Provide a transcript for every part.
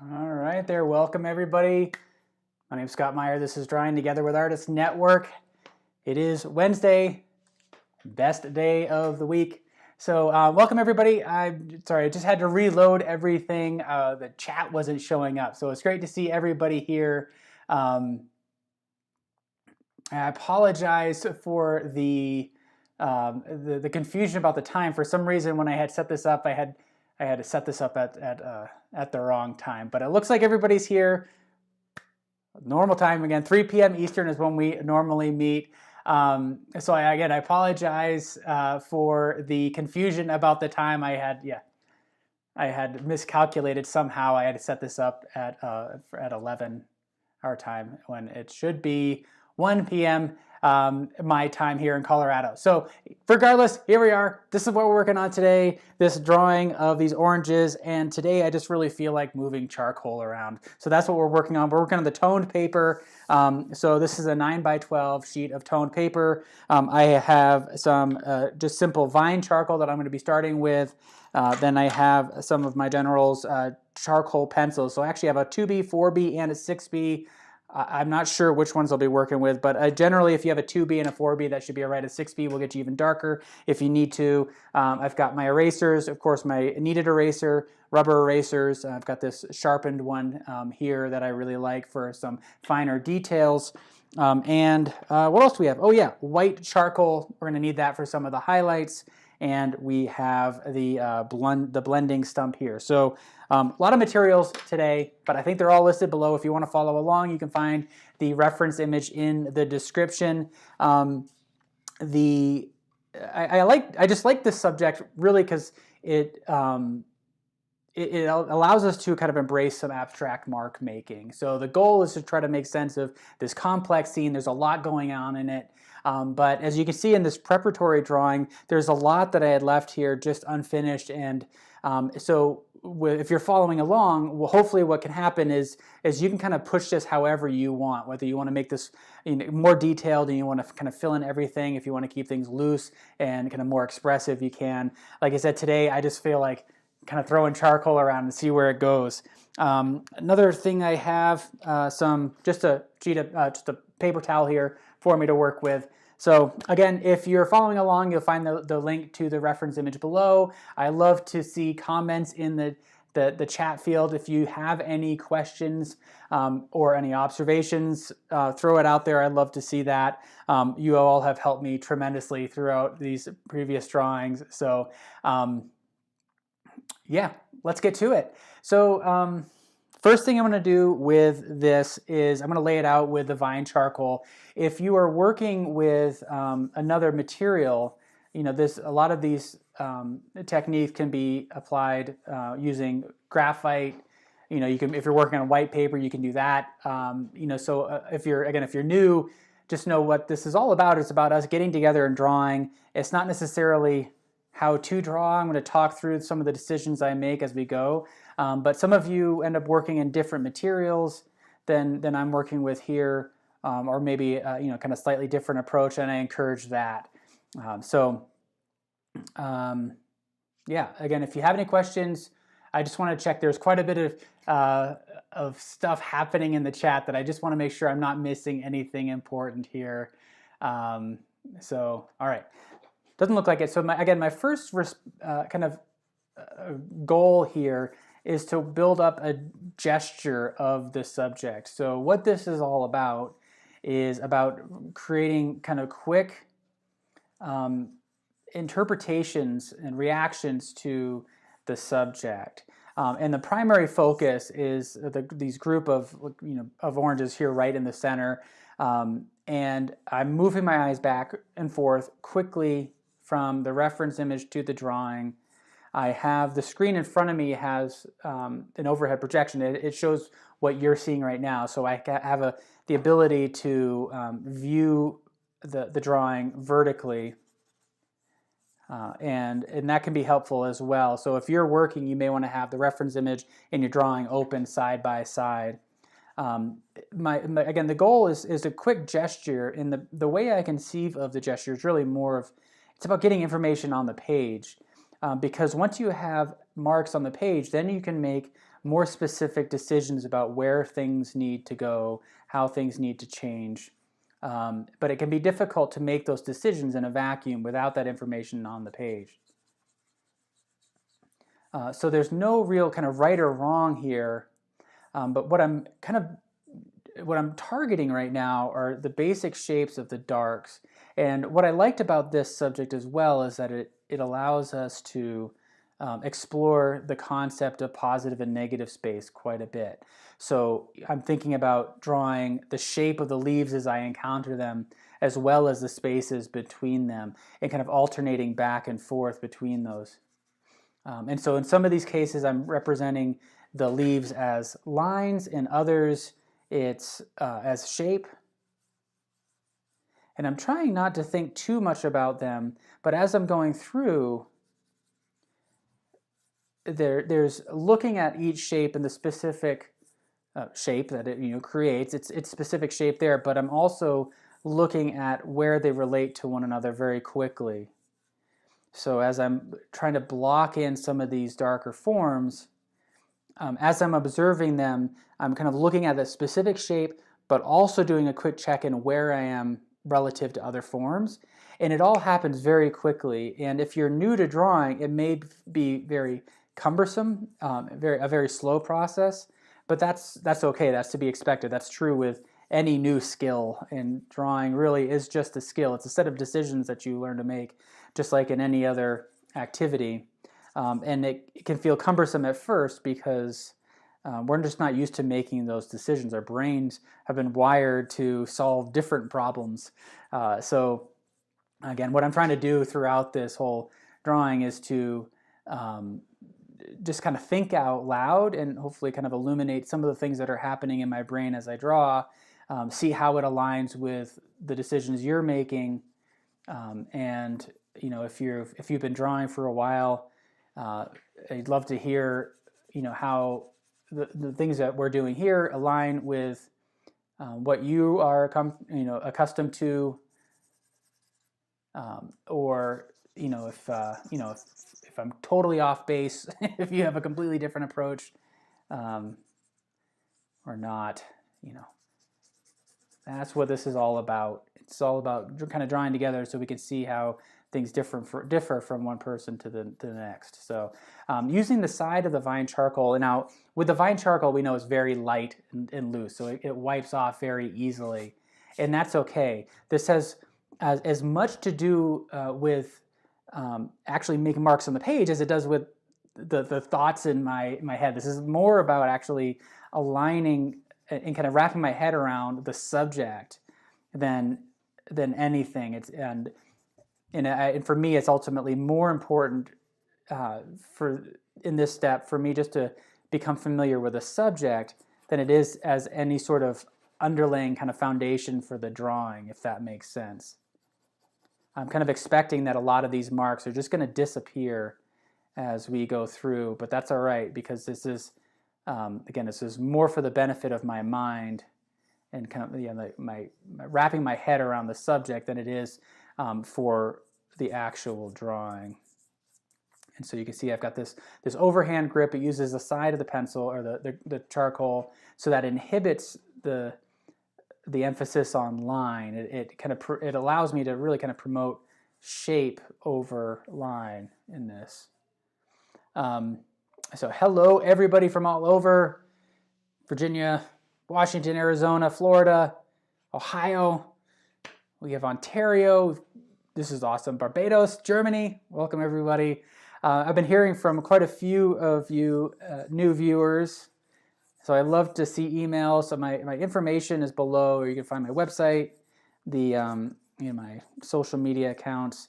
All right there, welcome everybody. My name is Scott Maier. This is Drawing Together with Artists Network. It is Wednesday, best day of the week. So welcome everybody. Sorry, I just had to reload everything. The chat wasn't showing up, so it's great to see everybody here. I apologize for the confusion about the time. For some reason, when I had set this up, I had to set this up at the wrong time. But it looks like everybody's here. Normal time again, 3 p.m. Eastern is when we normally meet. So I apologize for the confusion about the time. I had miscalculated somehow. I had to set this up at 11 our time when it should be 1 p.m. My time here in Colorado. So regardless, here we are. This is what we're working on today, this drawing of these oranges, and today I just really feel like moving charcoal around. So that's what we're working on. We're working on the toned paper. So this is a 9x12 sheet of toned paper. I have some just simple vine charcoal that I'm going to be starting with. Then I have some of my General's charcoal pencils. So I actually have a 2B, 4B, and a 6B. I'm not sure which ones I'll be working with, but generally if you have a 2B and a 4B, that should be all right. A 6B will get you even darker if you need to. I've got my erasers, of course, my kneaded eraser, rubber erasers. I've got this sharpened one here that I really like for some finer details. And what else do we have? Oh yeah, white charcoal. We're going to need that for some of the highlights. And we have the blending stump here. So a lot of materials today, but I think they're all listed below. If you want to follow along, you can find the reference image in the description. I just like this subject really because it allows us to kind of embrace some abstract mark making. So the goal is to try to make sense of this complex scene. There's a lot going on in it. But as you can see in this preparatory drawing, there's a lot that I had left here just unfinished. And so if you're following along, well, hopefully what can happen is you can kind of push this however you want, whether you want to make this more detailed and you want to kind of fill in everything. If you want to keep things loose and kind of more expressive, you can. Like I said, today I just feel like kind of throwing charcoal around and see where it goes. Another thing I have, just a paper towel here for me to work with. So again, if you're following along, you'll find the link to the reference image below. I love to see comments in the chat field. If you have any questions or any observations, throw it out there. I'd love to see that. You all have helped me tremendously throughout these previous drawings. So yeah, let's get to it. So first thing I'm going to do with this is I'm going to lay it out with the vine charcoal. If you are working with another material, a lot of these techniques can be applied using graphite. If you're working on white paper, you can do that. So if you're new, just know what this is all about. It's about us getting together and drawing. It's not necessarily how to draw. I'm going to talk through some of the decisions I make as we go. But some of you end up working in different materials than I'm working with here, or maybe kind of slightly different approach, and I encourage that. Yeah, again, if you have any questions, I just want to check. There's quite a bit of stuff happening in the chat that I just want to make sure I'm not missing anything important here. All right. Doesn't look like it. So my first goal here is to build up a gesture of the subject. So what this is all about is about creating kind of quick interpretations and reactions to the subject. And the primary focus is these group of oranges here right in the center. And I'm moving my eyes back and forth quickly from the reference image to the drawing. I have the screen in front of me has an overhead projection. It shows what you're seeing right now. So I have the ability to view the drawing vertically. And that can be helpful as well. So if you're working, you may want to have the reference image and your drawing open side by side. Again, the goal is a quick gesture, and the way I conceive of the gesture is really it's about getting information on the page. Because once you have marks on the page, then you can make more specific decisions about where things need to go, how things need to change. But it can be difficult to make those decisions in a vacuum without that information on the page. So there's no real kind of right or wrong here, but what I'm targeting right now are the basic shapes of the darks. And what I liked about this subject as well is that it allows us to explore the concept of positive and negative space quite a bit. So I'm thinking about drawing the shape of the leaves as I encounter them, as well as the spaces between them, and kind of alternating back and forth between those. And so in some of these cases, I'm representing the leaves as lines, in others it's as shape. And I'm trying not to think too much about them, but as I'm going through, there's looking at each shape and the specific shape that it creates, its specific shape there, but I'm also looking at where they relate to one another very quickly. So as I'm trying to block in some of these darker forms, as I'm observing them, I'm kind of looking at the specific shape, but also doing a quick check-in where I am relative to other forms. And it all happens very quickly. And if you're new to drawing, it may be very cumbersome, a very slow process, but that's okay. That's to be expected. That's true with any new skill. And drawing really is just a skill. It's a set of decisions that you learn to make, just like in any other activity. And it can feel cumbersome at first because we're just not used to making those decisions. Our brains have been wired to solve different problems. So again, what I'm trying to do throughout this whole drawing is to just kind of think out loud and hopefully kind of illuminate some of the things that are happening in my brain as I draw, see how it aligns with the decisions you're making. And if you've been drawing for a while, I'd love to hear how the things that we're doing here align with what you are accustomed to, or if I'm totally off base, if you have a completely different approach, or not. That's what this is all about. It's all about kind of drawing together so we can see how things differ from one person to the next. So using the side of the vine charcoal, and now with the vine charcoal we know it's very light and loose, so it wipes off very easily, and that's okay. This has as much to do with actually making marks on the page as it does with the thoughts in my head. This is more about actually aligning and kind of wrapping my head around the subject than anything. And for me, it's ultimately more important in this step for me just to become familiar with the subject than it is as any sort of underlying kind of foundation for the drawing, if that makes sense. I'm kind of expecting that a lot of these marks are just going to disappear as we go through, but that's all right because this is, again, this is more for the benefit of my mind and kind of my wrapping my head around the subject than it is for the actual drawing. And so you can see I've got this overhand grip. It uses the side of the pencil or the charcoal, so that inhibits the emphasis on line. It allows me to really kind of promote shape over line in this. So hello everybody from all over: Virginia, Washington, Arizona, Florida, Ohio. We have Ontario. This is awesome. Barbados, Germany. Welcome everybody. I've been hearing from quite a few of you new viewers, so I love to see emails. So my information is below, or you can find my website, my social media accounts.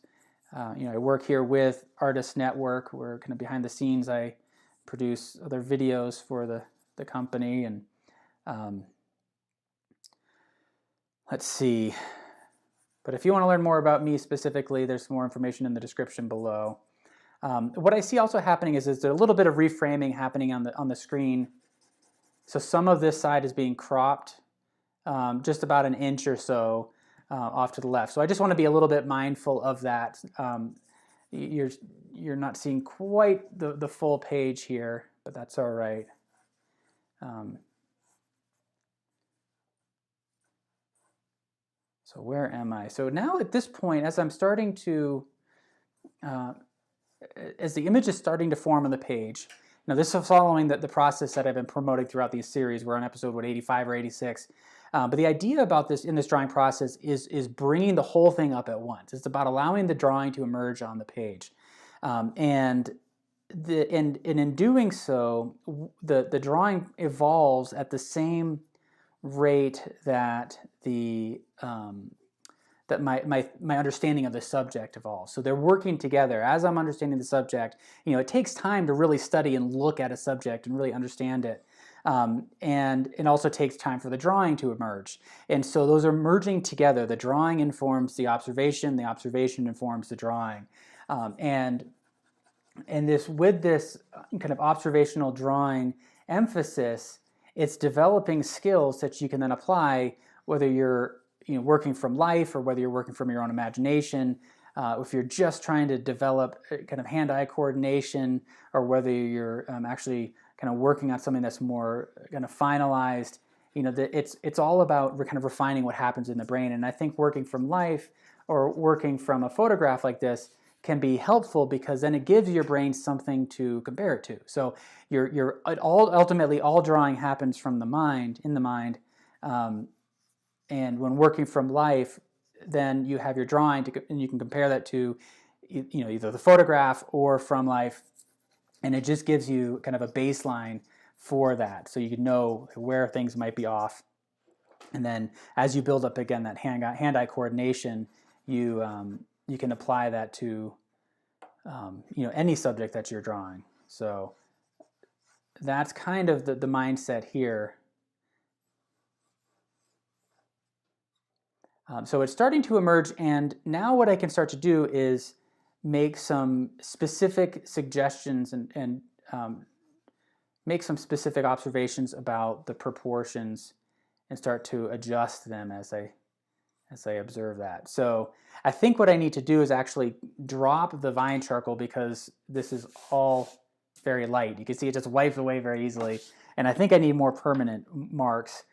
I work here with Artist Network. We're kind of behind the scenes. I produce other videos for the company, and let's see. But if you want to learn more about me specifically, there's more information in the description below. What I see also happening is there's a little bit of reframing happening on the screen. So some of this side is being cropped just about an inch or so off to the left. So I just want to be a little bit mindful of that. You're not seeing quite the full page here, but that's all right. So where am I? So now at this point, as I'm starting to, as the image is starting to form on the page, now this is following the process that I've been promoting throughout these series. We're on episode, what, 85 or 86. But the idea about this in this drawing process is bringing the whole thing up at once. It's about allowing the drawing to emerge on the page. And in doing so, the drawing evolves at the same rate that that my understanding of the subject evolves. So they're working together. As I'm understanding the subject, it takes time to really study and look at a subject and really understand it. And it also takes time for the drawing to emerge. And so those are merging together. The drawing informs the observation informs the drawing. And with this kind of observational drawing emphasis, it's developing skills that you can then apply, whether you're working from life or whether you're working from your own imagination. If you're just trying to develop kind of hand-eye coordination, or whether you're actually kind of working on something that's more kind of finalized, it's all about kind of refining what happens in the brain. And I think working from life or working from a photograph like this can be helpful, because then it gives your brain something to compare it to. So ultimately all drawing happens from the mind, in the mind, and when working from life, then you have your drawing and you can compare that to either the photograph or from life, and it just gives you kind of a baseline for that, so you can know where things might be off. And then as you build up again that hand-eye coordination, you can apply that to any subject that you're drawing. So that's kind of the mindset here. So it's starting to emerge, and now what I can start to do is make some specific suggestions and make some specific observations about the proportions and start to adjust them as I observe that. So I think what I need to do is actually drop the vine charcoal, because this is all very light. You can see it just wipes away very easily, and I think I need more permanent marks.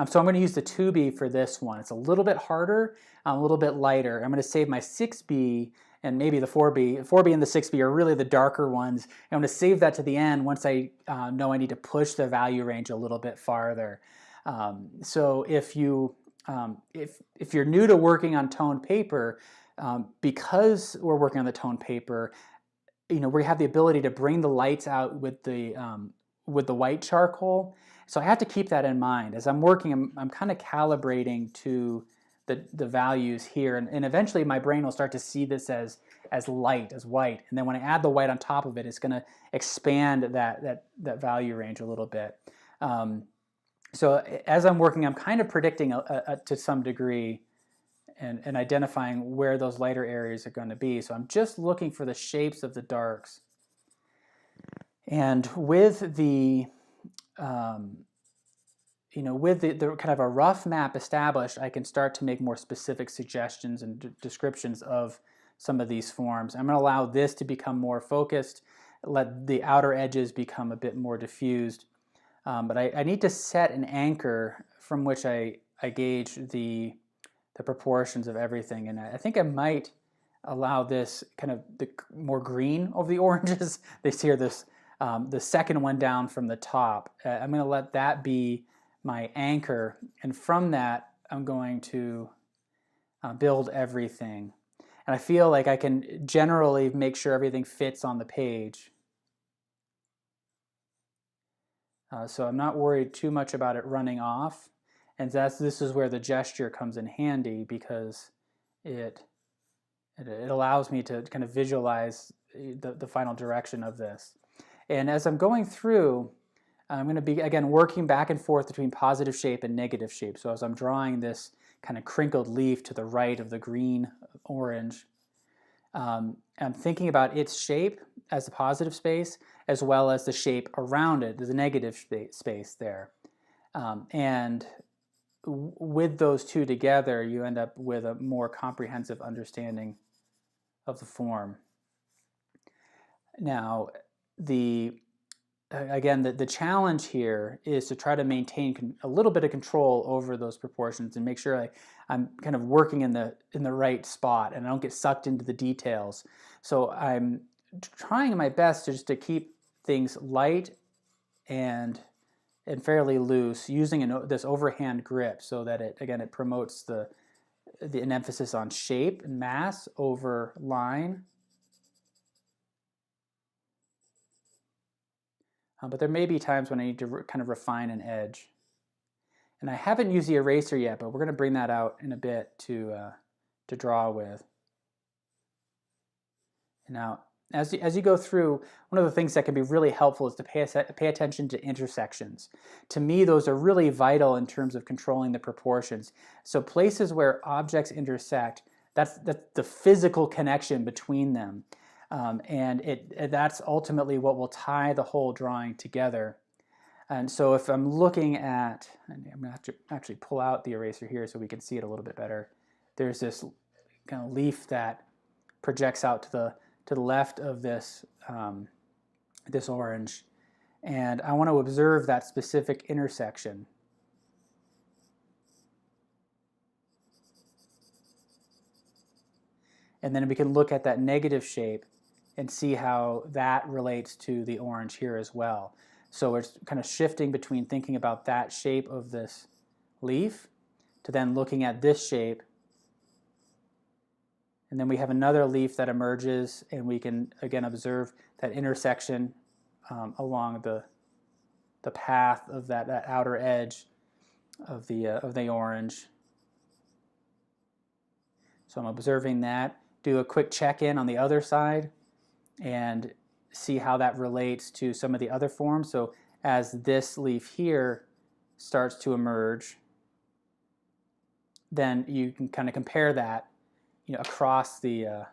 So I'm going to use the 2B for this one. It's a little bit harder, a little bit lighter. I'm going to save my 6B and maybe the 4B. 4B and the 6B are really the darker ones. I'm going to save that to the end once I know I need to push the value range a little bit farther. So if you're new to working on toned paper, because we're working on the toned paper, we have the ability to bring the lights out with the white charcoal. So I have to keep that in mind. As I'm working, I'm kind of calibrating to the values here, and eventually my brain will start to see this as light, as white, and then when I add the white on top of it, it's going to expand that value range a little bit. So as I'm working, I'm kind of predicting to some degree and identifying where those lighter areas are going to be. So I'm just looking for the shapes of the darks. And with the with the kind of a rough map established, I can start to make more specific suggestions and descriptions of some of these forms. I'm going to allow this to become more focused, let the outer edges become a bit more diffused. But I need to set an anchor from which I gauge the proportions of everything. And I think I might allow this kind of the more green over the oranges. They see here this the second one down from the top. I'm going to let that be my anchor, and from that I'm going to build everything. And I feel like I can generally make sure everything fits on the page. So I'm not worried too much about it running off, and this is where the gesture comes in handy, because it allows me to kind of visualize the final direction of this. And as I'm going through, I'm going to be, again, working back and forth between positive shape and negative shape. So as I'm drawing this kind of crinkled leaf to the right of the green-orange, I'm thinking about its shape as the positive space, as well as the shape around it, the negative space there. And with those two together, you end up with a more comprehensive understanding of the form. Now, the again, the challenge here is to try to maintain a little bit of control over those proportions and make sure I'm kind of working in the right spot and I don't get sucked into the details. So I'm trying my best just to keep things light and fairly loose, using this overhand grip so that it promotes an emphasis on shape and mass over line. But there may be times when I need to kind of refine an edge. And I haven't used the eraser yet, but we're going to bring that out in a bit to draw with. And now, as you go through, one of the things that can be really helpful is to pay attention to intersections. To me, those are really vital in terms of controlling the proportions. So places where objects intersect, that's the physical connection between them. And that's ultimately what will tie the whole drawing together. And so if I'm looking at, and I'm going to have to actually pull out the eraser here so we can see it a little bit better. There's this kind of leaf that projects out to the left of this, this orange. And I want to observe that specific intersection. And then we can look at that negative shape and see how that relates to the orange here as well. So it's kind of shifting between thinking about that shape of this leaf to then looking at this shape. And then we have another leaf that emerges, and we can again observe that intersection along the path of that outer edge of the orange. So I'm observing that. Do a quick check-in on the other side and see how that relates to some of the other forms. So as this leaf here starts to emerge, then you can kind of compare that, across the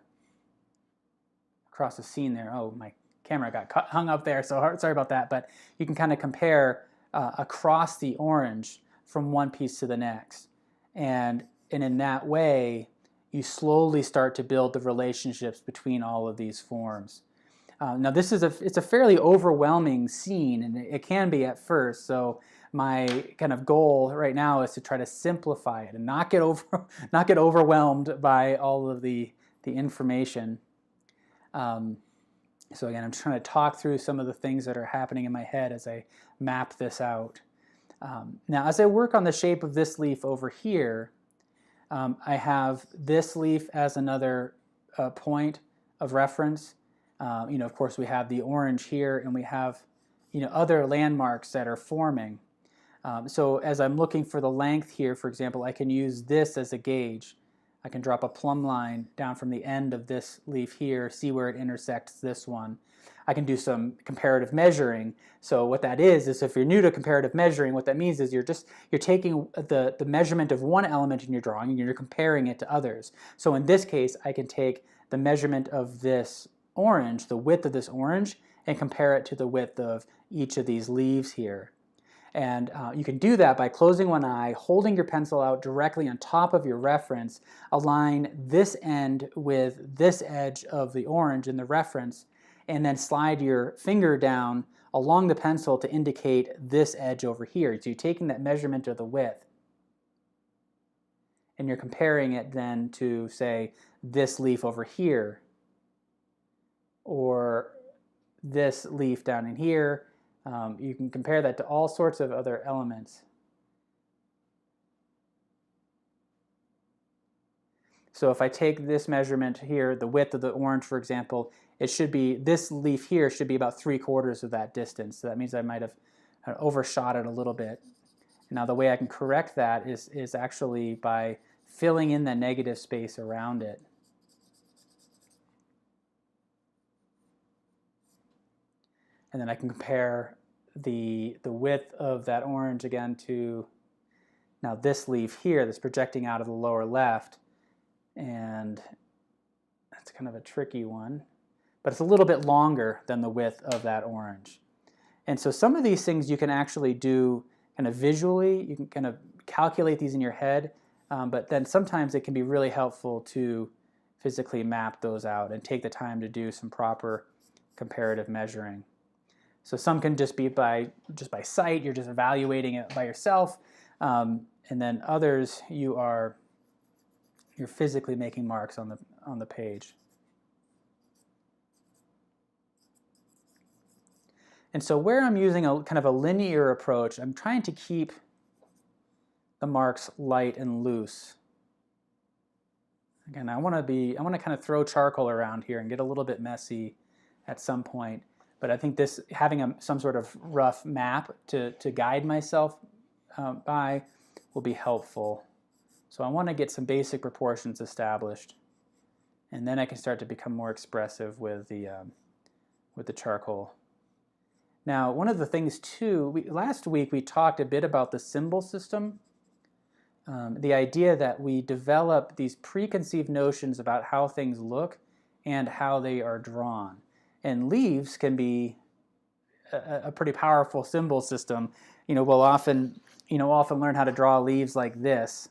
scene there. Oh, my camera got hung up there, so sorry about that. But you can kind of compare across the orange from one piece to the next, and in that way, you slowly start to build the relationships between all of these forms. Now this is it's a fairly overwhelming scene, and it can be at first. So my kind of goal right now is to try to simplify it and not get overwhelmed by all of the information. So again, I'm trying to talk through some of the things that are happening in my head as I map this out. Now, as I work on the shape of this leaf over here, I have this leaf as another point of reference. Of course, we have the orange here, and we have, other landmarks that are forming. So as I'm looking for the length here, for example, I can use this as a gauge. I can drop a plumb line down from the end of this leaf here, see where it intersects this one. I can do some comparative measuring. So what that is if you're new to comparative measuring, what that means is you're taking the measurement of one element in your drawing and you're comparing it to others. So in this case, I can take the measurement of this orange, the width of this orange, and compare it to the width of each of these leaves here. And you can do that by closing one eye, holding your pencil out directly on top of your reference, align this end with this edge of the orange in the reference, and then slide your finger down along the pencil to indicate this edge over here. So you're taking that measurement of the width, and you're comparing it then to, say, this leaf over here, or this leaf down in here. You can compare that to all sorts of other elements. So if I take this measurement here, the width of the orange, for example, this leaf here should be about 3/4 of that distance. So that means I might have overshot it a little bit. Now the way I can correct that is actually by filling in the negative space around it. And then I can compare the width of that orange again to now this leaf here that's projecting out of the lower left. And that's kind of a tricky one, but it's a little bit longer than the width of that orange. And so some of these things you can actually do kind of visually. You can kind of calculate these in your head, but then sometimes it can be really helpful to physically map those out and take the time to do some proper comparative measuring. So some can just be by sight, you're just evaluating it by yourself, and then others you're physically making marks on the page. And so where I'm using a kind of a linear approach, I'm trying to keep the marks light and loose. Again, I want to kind of throw charcoal around here and get a little bit messy at some point. But I think having some sort of rough map to guide myself by will be helpful. So I want to get some basic proportions established, and then I can start to become more expressive with the charcoal. Now, one of the things too, last week we talked a bit about the symbol system. The idea that we develop these preconceived notions about how things look and how they are drawn. And leaves can be a pretty powerful symbol system. We'll often learn how to draw leaves like this.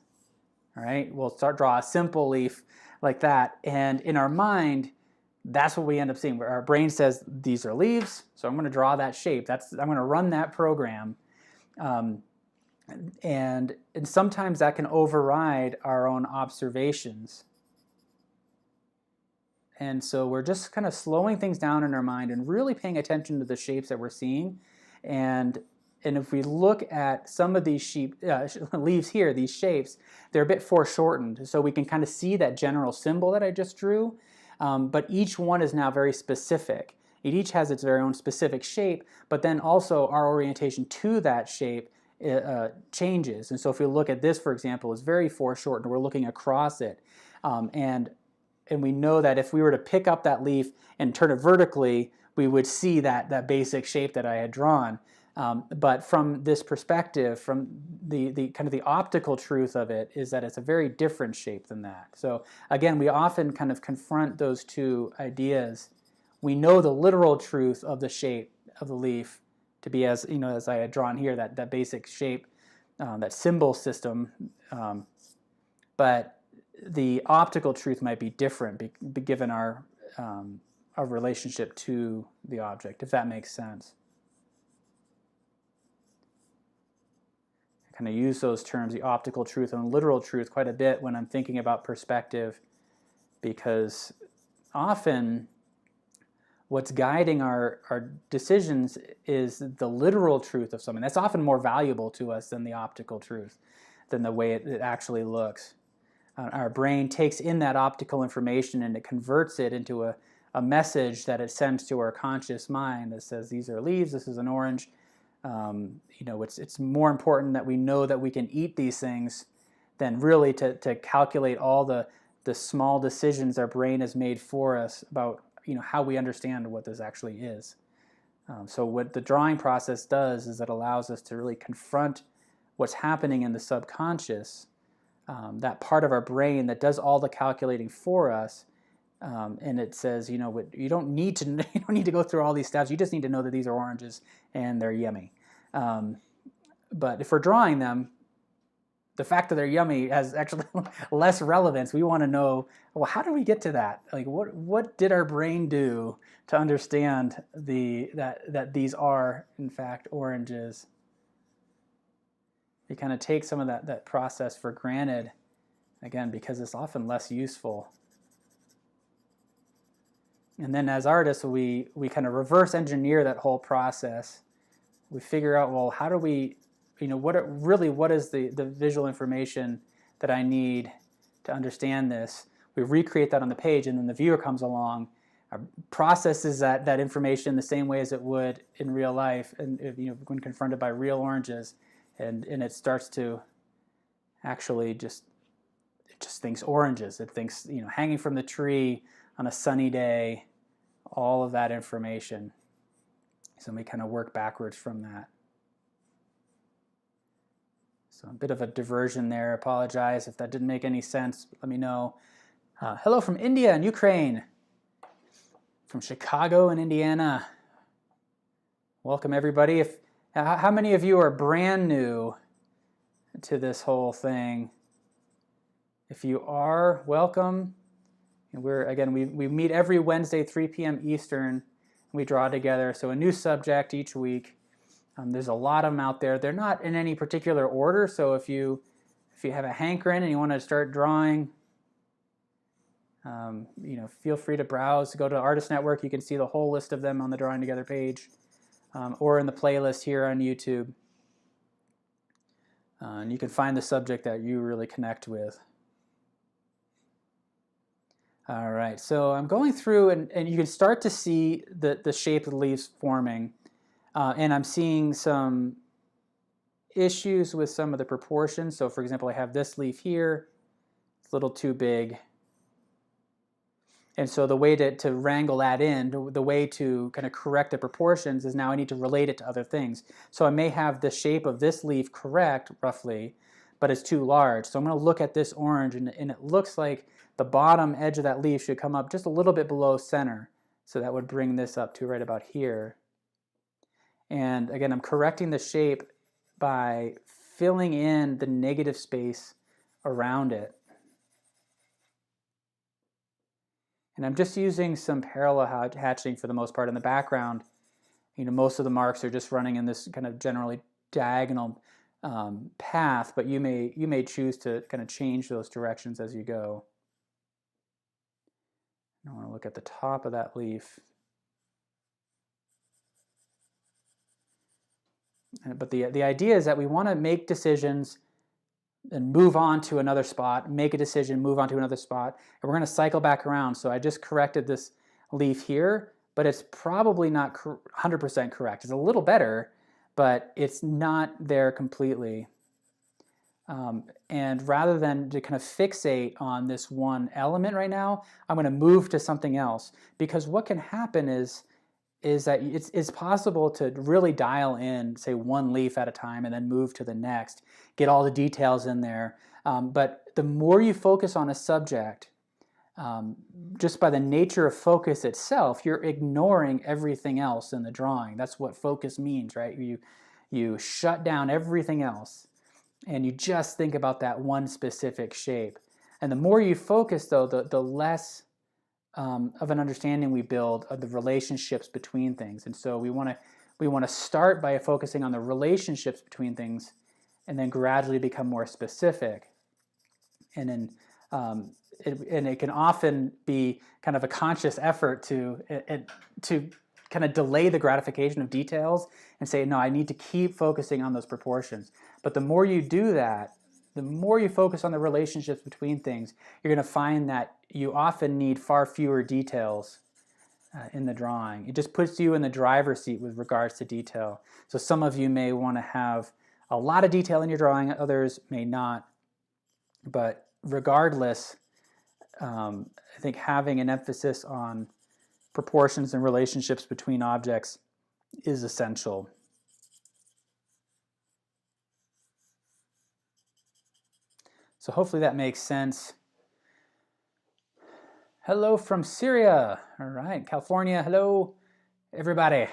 All right, we'll draw a simple leaf like that, and in our mind, that's what we end up seeing. Where our brain says these are leaves, so I'm going to draw that shape. I'm going to run that program, and sometimes that can override our own observations. And so we're just kind of slowing things down in our mind and really paying attention to the shapes that we're seeing. And if we look at some of these leaves here, these shapes, they're a bit foreshortened. So we can kind of see that general symbol that I just drew, but each one is now very specific. It each has its very own specific shape, but then also our orientation to that shape changes. And so if we look at this, for example, it's very foreshortened. We're looking across it. And we know that if we were to pick up that leaf and turn it vertically, we would see that basic shape that I had drawn. But from this perspective, from the kind of the optical truth of it, is that it's a very different shape than that. So again, we often kind of confront those two ideas. We know the literal truth of the shape of the leaf to be as I had drawn here, that basic shape, that symbol system, but the optical truth might be different given our relationship to the object, if that makes sense. I kind of use those terms, the optical truth and literal truth, quite a bit when I'm thinking about perspective, because often what's guiding our decisions is the literal truth of something. That's often more valuable to us than the optical truth, than the way it actually looks. Our brain takes in that optical information and it converts it into a message that it sends to our conscious mind that says, these are leaves, this is an orange. It's more important that we know that we can eat these things than really to calculate all the small decisions our brain has made for us about how we understand what this actually is. So what the drawing process does is it allows us to really confront what's happening in the subconscious, that part of our brain that does all the calculating for us, and it says, you don't need to go through all these steps. You just need to know that these are oranges and they're yummy. But if we're drawing them, the fact that they're yummy has actually less relevance. We want to know, well, how did we get to that? Like, what did our brain do to understand that these are in fact oranges? We kind of take some of that process for granted, again, because it's often less useful. And then as artists, we kind of reverse engineer that whole process. We figure out, well, how do we, what is the visual information that I need to understand this? We recreate that on the page, and then the viewer comes along, processes that information the same way as it would in real life, and when confronted by real oranges. And it starts to actually it just thinks oranges. It thinks, hanging from the tree on a sunny day, all of that information. So we kind of work backwards from that. So a bit of a diversion there. Apologize if that didn't make any sense. Let me know. Hello from India and Ukraine. From Chicago and Indiana. Welcome everybody. How many of you are brand new to this whole thing? If you are, welcome. And we meet every Wednesday, 3 p.m. Eastern. we draw together. So a new subject each week. There's a lot of them out there. They're not in any particular order, so if you have a hankering and you want to start drawing, feel free to browse. Go to Artist Network. You can see the whole list of them on the Drawing Together page, or in the playlist here on YouTube. And you can find the subject that you really connect with. All right, so I'm going through, and you can start to see the shape of the leaves forming. And I'm seeing some issues with some of the proportions. So for example, I have this leaf here. It's a little too big. And so the way to wrangle that in, the way to kind of correct the proportions is now I need to relate it to other things. So I may have the shape of this leaf correct, roughly, but it's too large. So I'm going to look at this orange, and it looks like the bottom edge of that leaf should come up just a little bit below center. So that would bring this up to right about here. And again, I'm correcting the shape by filling in the negative space around it. And I'm just using some parallel hatching for the most part in the background. Most of the marks are just running in this kind of generally diagonal path, but you may choose to kind of change those directions as you go. I want to look at the top of that leaf. But the idea is that we want to make decisions and move on to another spot, make a decision, move on to another spot, and we're going to cycle back around. So I just corrected this leaf here, but it's probably not 100% correct. It's a little better, but it's not there completely. And rather than to kind of fixate on this one element right now, I'm going to move to something else. Because what can happen is that it's possible to really dial in, say, one leaf at a time and then move to the next, get all the details in there. But the more you focus on a subject, just by the nature of focus itself, you're ignoring everything else in the drawing. That's what focus means, right? You shut down everything else and you just think about that one specific shape. And the more you focus, though, the less of an understanding we build of the relationships between things. And so we want to start by focusing on the relationships between things and then gradually become more specific. And then it can often be kind of a conscious effort to kind of delay the gratification of details and say, no, I need to keep focusing on those proportions. But the more you do that, the more you focus on the relationships between things, you're going to find that you often need far fewer details in the drawing. It just puts you in the driver's seat with regards to detail. So some of you may want to have a lot of detail in your drawing, others may not. But regardless, I think having an emphasis on proportions and relationships between objects is essential. So hopefully that makes sense. Hello from Syria. All right, California. Hello, everybody.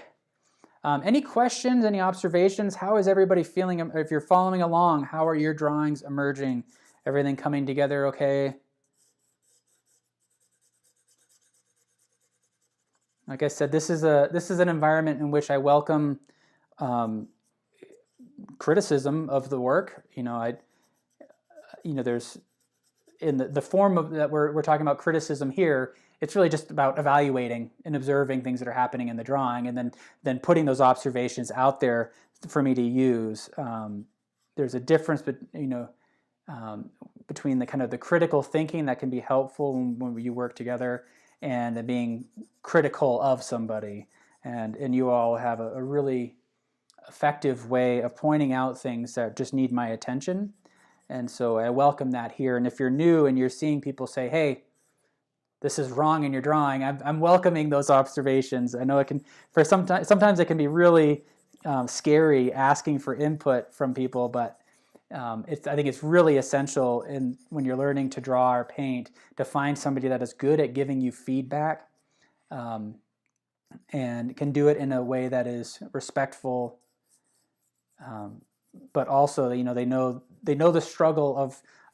Any questions, any observations? How is everybody feeling? If you're following along, how are your drawings emerging? Everything coming together okay? Like I said, this is an environment in which I welcome criticism of the work. There's in the form of that we're talking about criticism here. It's really just about evaluating and observing things that are happening in the drawing, and then putting those observations out there for me to use. There's a difference, between the kind of the critical thinking that can be helpful when you work together, and the being critical of somebody. And you all have a really effective way of pointing out things that just need my attention. And so I welcome that here. And if you're new and you're seeing people say, hey, this is wrong in your drawing, I'm welcoming those observations. I know it can, sometimes it can be really scary asking for input from people, but I think it's really essential when you're learning to draw or paint to find somebody that is good at giving you feedback and can do it in a way that is respectful, but also they know the struggle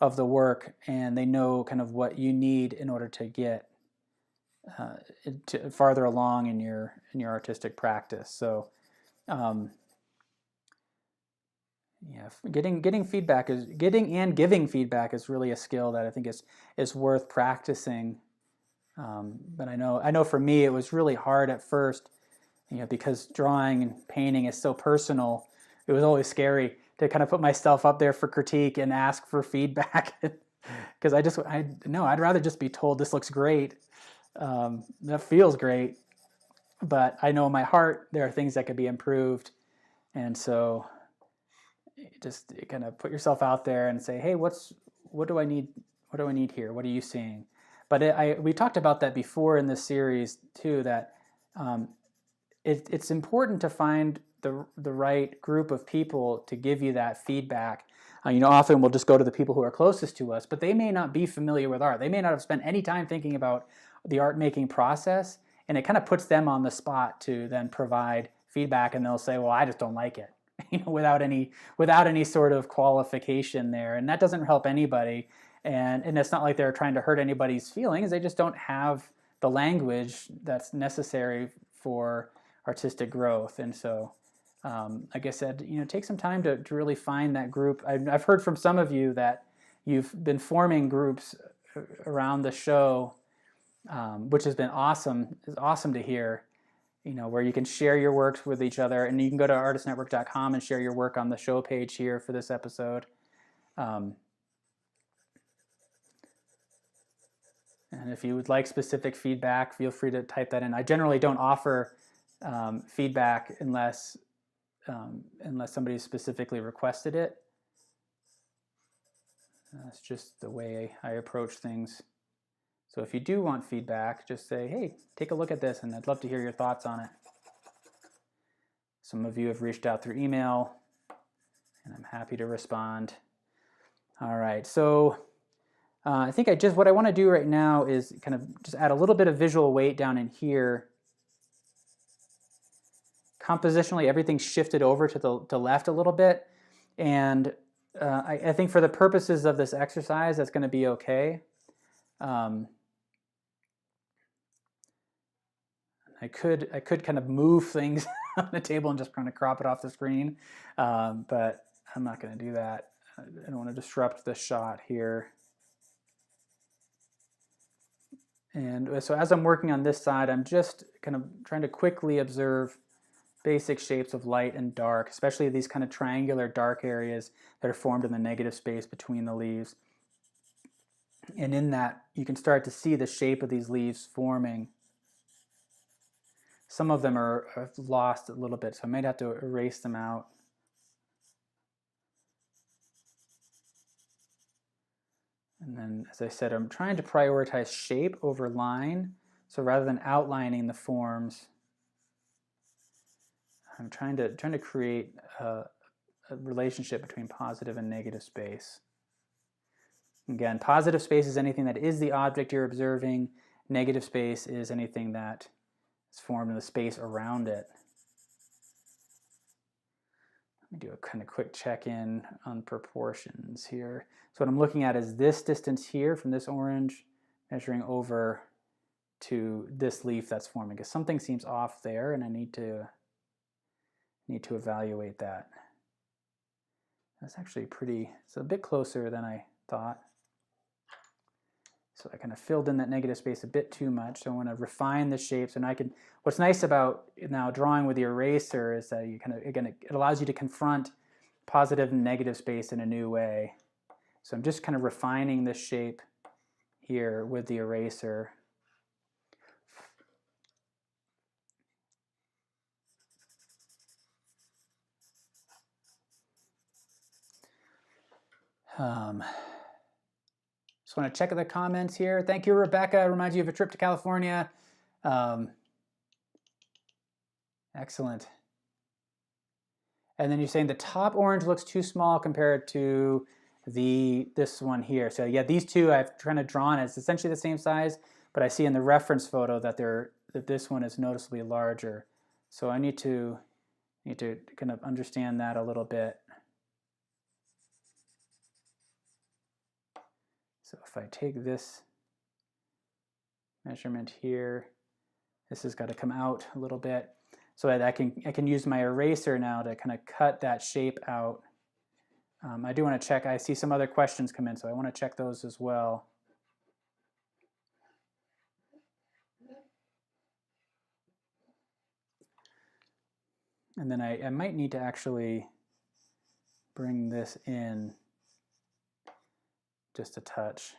of the work, and they know kind of what you need in order to get farther along in your artistic practice. So yeah, getting feedback is and giving feedback is really a skill that I think is worth practicing. But I know for me it was really hard at first, because drawing and painting is so personal. It was always scary to kind of put myself up there for critique and ask for feedback, because I'd rather just be told this looks great, that feels great, but I know in my heart there are things that could be improved, and so just kind of put yourself out there and say, hey, what do I need? What do I need here? What are you seeing? But we talked about that before in this series too, that it's important to find the right group of people to give you that feedback. Often we'll just go to the people who are closest to us, but they may not be familiar with art. They may not have spent any time thinking about the art making process, and it kind of puts them on the spot to then provide feedback, and they'll say, well, I just don't like it, without any sort of qualification there, and that doesn't help anybody. And it's not like they're trying to hurt anybody's feelings. They just don't have the language that's necessary for artistic growth. And so, like I said, take some time to really find that group. I've heard from some of you that you've been forming groups around the show, which has been awesome. It's awesome to hear, where you can share your works with each other, and you can go to artistnetwork.com and share your work on the show page here for this episode. And if you would like specific feedback, feel free to type that in. I generally don't offer feedback unless somebody specifically requested it. That's just the way I approach things. So if you do want feedback, just say, hey, take a look at this, and I'd love to hear your thoughts on it. Some of you have reached out through email, and I'm happy to respond. All right, so I think what I want to do right now is kind of just add a little bit of visual weight down in here. Compositionally, everything's shifted over to the left a little bit, and I think for the purposes of this exercise, that's going to be okay. I could kind of move things on the table and just kind of crop it off the screen, but I'm not going to do that. I don't want to disrupt the shot here. And so as I'm working on this side, I'm just kind of trying to quickly observe basic shapes of light and dark, especially these kind of triangular dark areas that are formed in the negative space between the leaves. And in that, you can start to see the shape of these leaves forming. Some of them are lost a little bit, so I might have to erase them out. And then, as I said, I'm trying to prioritize shape over line. So rather than outlining the forms, I'm trying to create a relationship between positive and negative space. Again, positive space is anything that is the object you're observing. Negative space is anything that is formed in the space around it. Let me do a kind of quick check-in on proportions here. So what I'm looking at is this distance here from this orange measuring over to this leaf that's forming, because something seems off there, and I need to evaluate that. That's actually it's a bit closer than I thought. So I kind of filled in that negative space a bit too much. So I want to refine the shapes, and what's nice about now drawing with the eraser is that it allows you to confront positive and negative space in a new way. So I'm just kind of refining this shape here with the eraser. Just want to check the comments here. Thank you, Rebecca. Reminds you of a trip to California. Excellent. And then you're saying the top orange looks too small compared to this one here. So yeah, these two I've kind of drawn as essentially the same size, but I see in the reference photo that this one is noticeably larger. So I need to kind of understand that a little bit. So if I take this measurement here. This has got to come out a little bit so that I can use my eraser now to kind of cut that shape out. I do want to check, I see some other questions come in, so I want to check those as well. And then I might need to actually bring this in just a touch.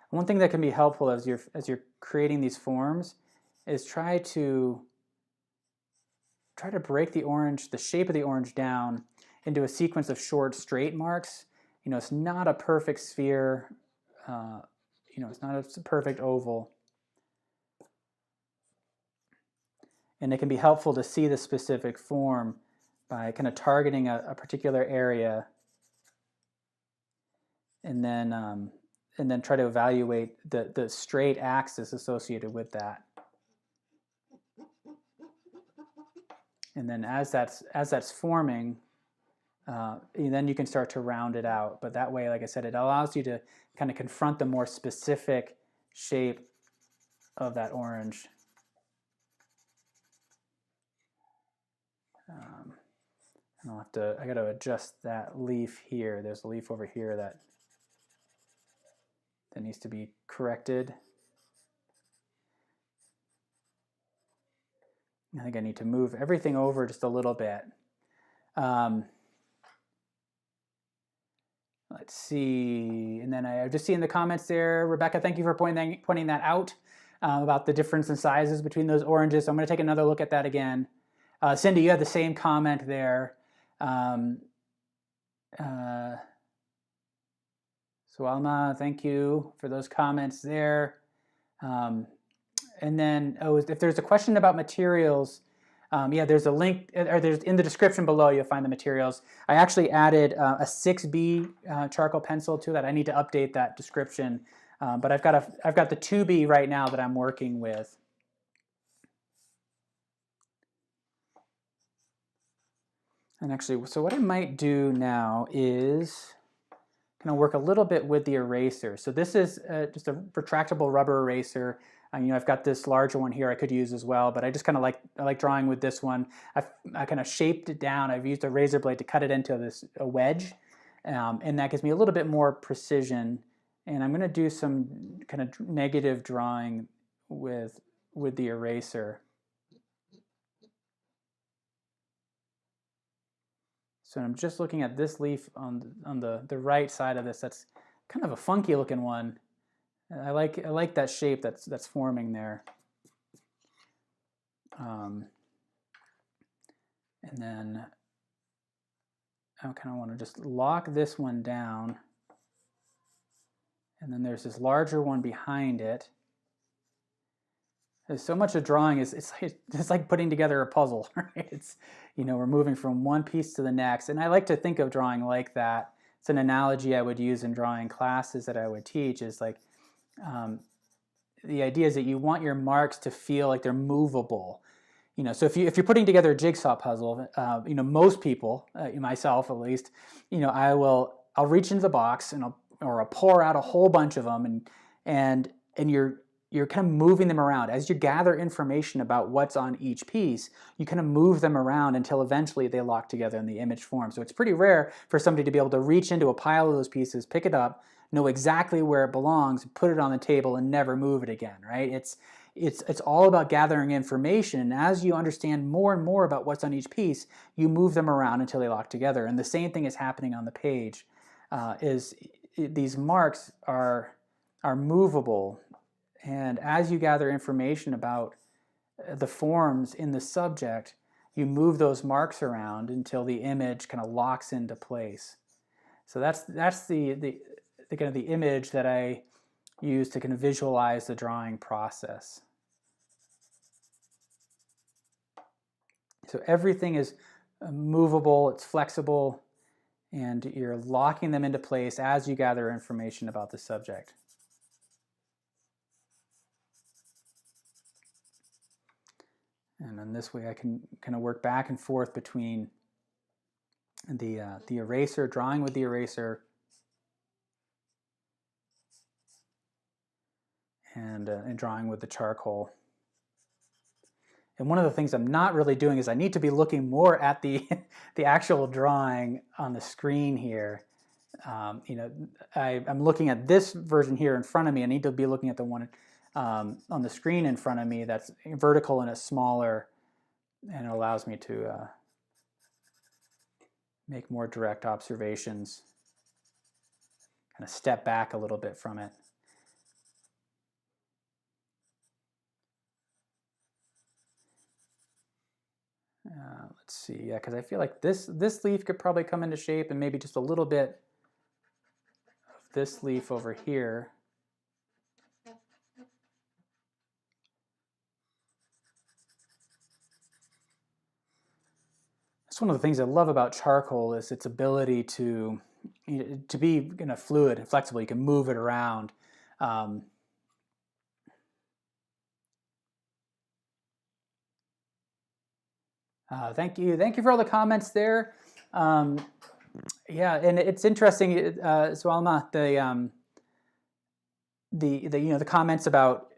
One thing that can be helpful as you're creating these forms is try to break the shape of the orange down into a sequence of short straight marks. You know, it's not a perfect sphere. You know, it's not a perfect oval. And it can be helpful to see the specific form by kind of targeting a particular area, and then try to evaluate the straight axis associated with that. And then as that's forming, then you can start to round it out. But that way, like I said, it allows you to kind of confront the more specific shape of that orange. And I got to adjust that leaf here. There's a leaf over here that needs to be corrected. I think I need to move everything over just a little bit. Let's see, and then I just see in the comments there, Rebecca, thank you for pointing that out about the difference in sizes between those oranges. So I'm going to take another look at that again. Cindy, you had the same comment there. So Alma, thank you for those comments there. And then, if there's a question about materials, yeah, there's a link, or there's in the description below, you'll find the materials. I actually added a 6B charcoal pencil to that. I need to update that description, but I've got the 2B right now that I'm working with. And actually, so what I might do now is kind of work a little bit with the eraser. So this is just a retractable rubber eraser. You know, I've got this larger one here I could use as well, but I just kind of like drawing with this one. I kind of shaped it down. I've used a razor blade to cut it into a wedge, and that gives me a little bit more precision. And I'm going to do some kind of negative drawing with the eraser. So I'm just looking at this leaf on the right side of this. That's kind of a funky looking one. I like that shape that's forming there. And then I kind of want to just lock this one down. And then there's this larger one behind it. There's so much of drawing it's like putting together a puzzle, right? It's, you know, we're moving from one piece to the next. And I like to think of drawing like that. It's an analogy I would use in drawing classes that I would teach, is like, the idea is that you want your marks to feel like they're movable. You know, so if you're putting together a jigsaw puzzle, you know, most people, myself at least, you know, I'll reach into the box and I'll pour out a whole bunch of them, and you're kind of moving them around. As you gather information about what's on each piece, you kind of move them around until eventually they lock together in the image form. So it's pretty rare for somebody to be able to reach into a pile of those pieces, pick it up, know exactly where it belongs, put it on the table, and never move it again, right? It's all about gathering information. And as you understand more and more about what's on each piece, you move them around until they lock together. And the same thing is happening on the page. These marks are movable. And as you gather information about the forms in the subject, you move those marks around until the image kind of locks into place. So that's the kind of the image that I use to kind of visualize the drawing process. So everything is movable, it's flexible, and you're locking them into place as you gather information about the subject. And then this way I can kind of work back and forth between the eraser, drawing with the eraser, and drawing with the charcoal. And one of the things I'm not really doing is I need to be looking more at the the actual drawing on the screen here. You know, I'm looking at this version here in front of me. I need to be looking at the one on the screen in front of me that's vertical and is smaller, and it allows me to make more direct observations, kind of step back a little bit from it. Let's see, yeah, because I feel like this leaf could probably come into shape, and maybe just a little bit of this leaf over here. That's one of the things I love about charcoal is its ability to be fluid and flexible. You can move it around. Thank you for all the comments there. Yeah, and it's interesting, Swalma, the comments about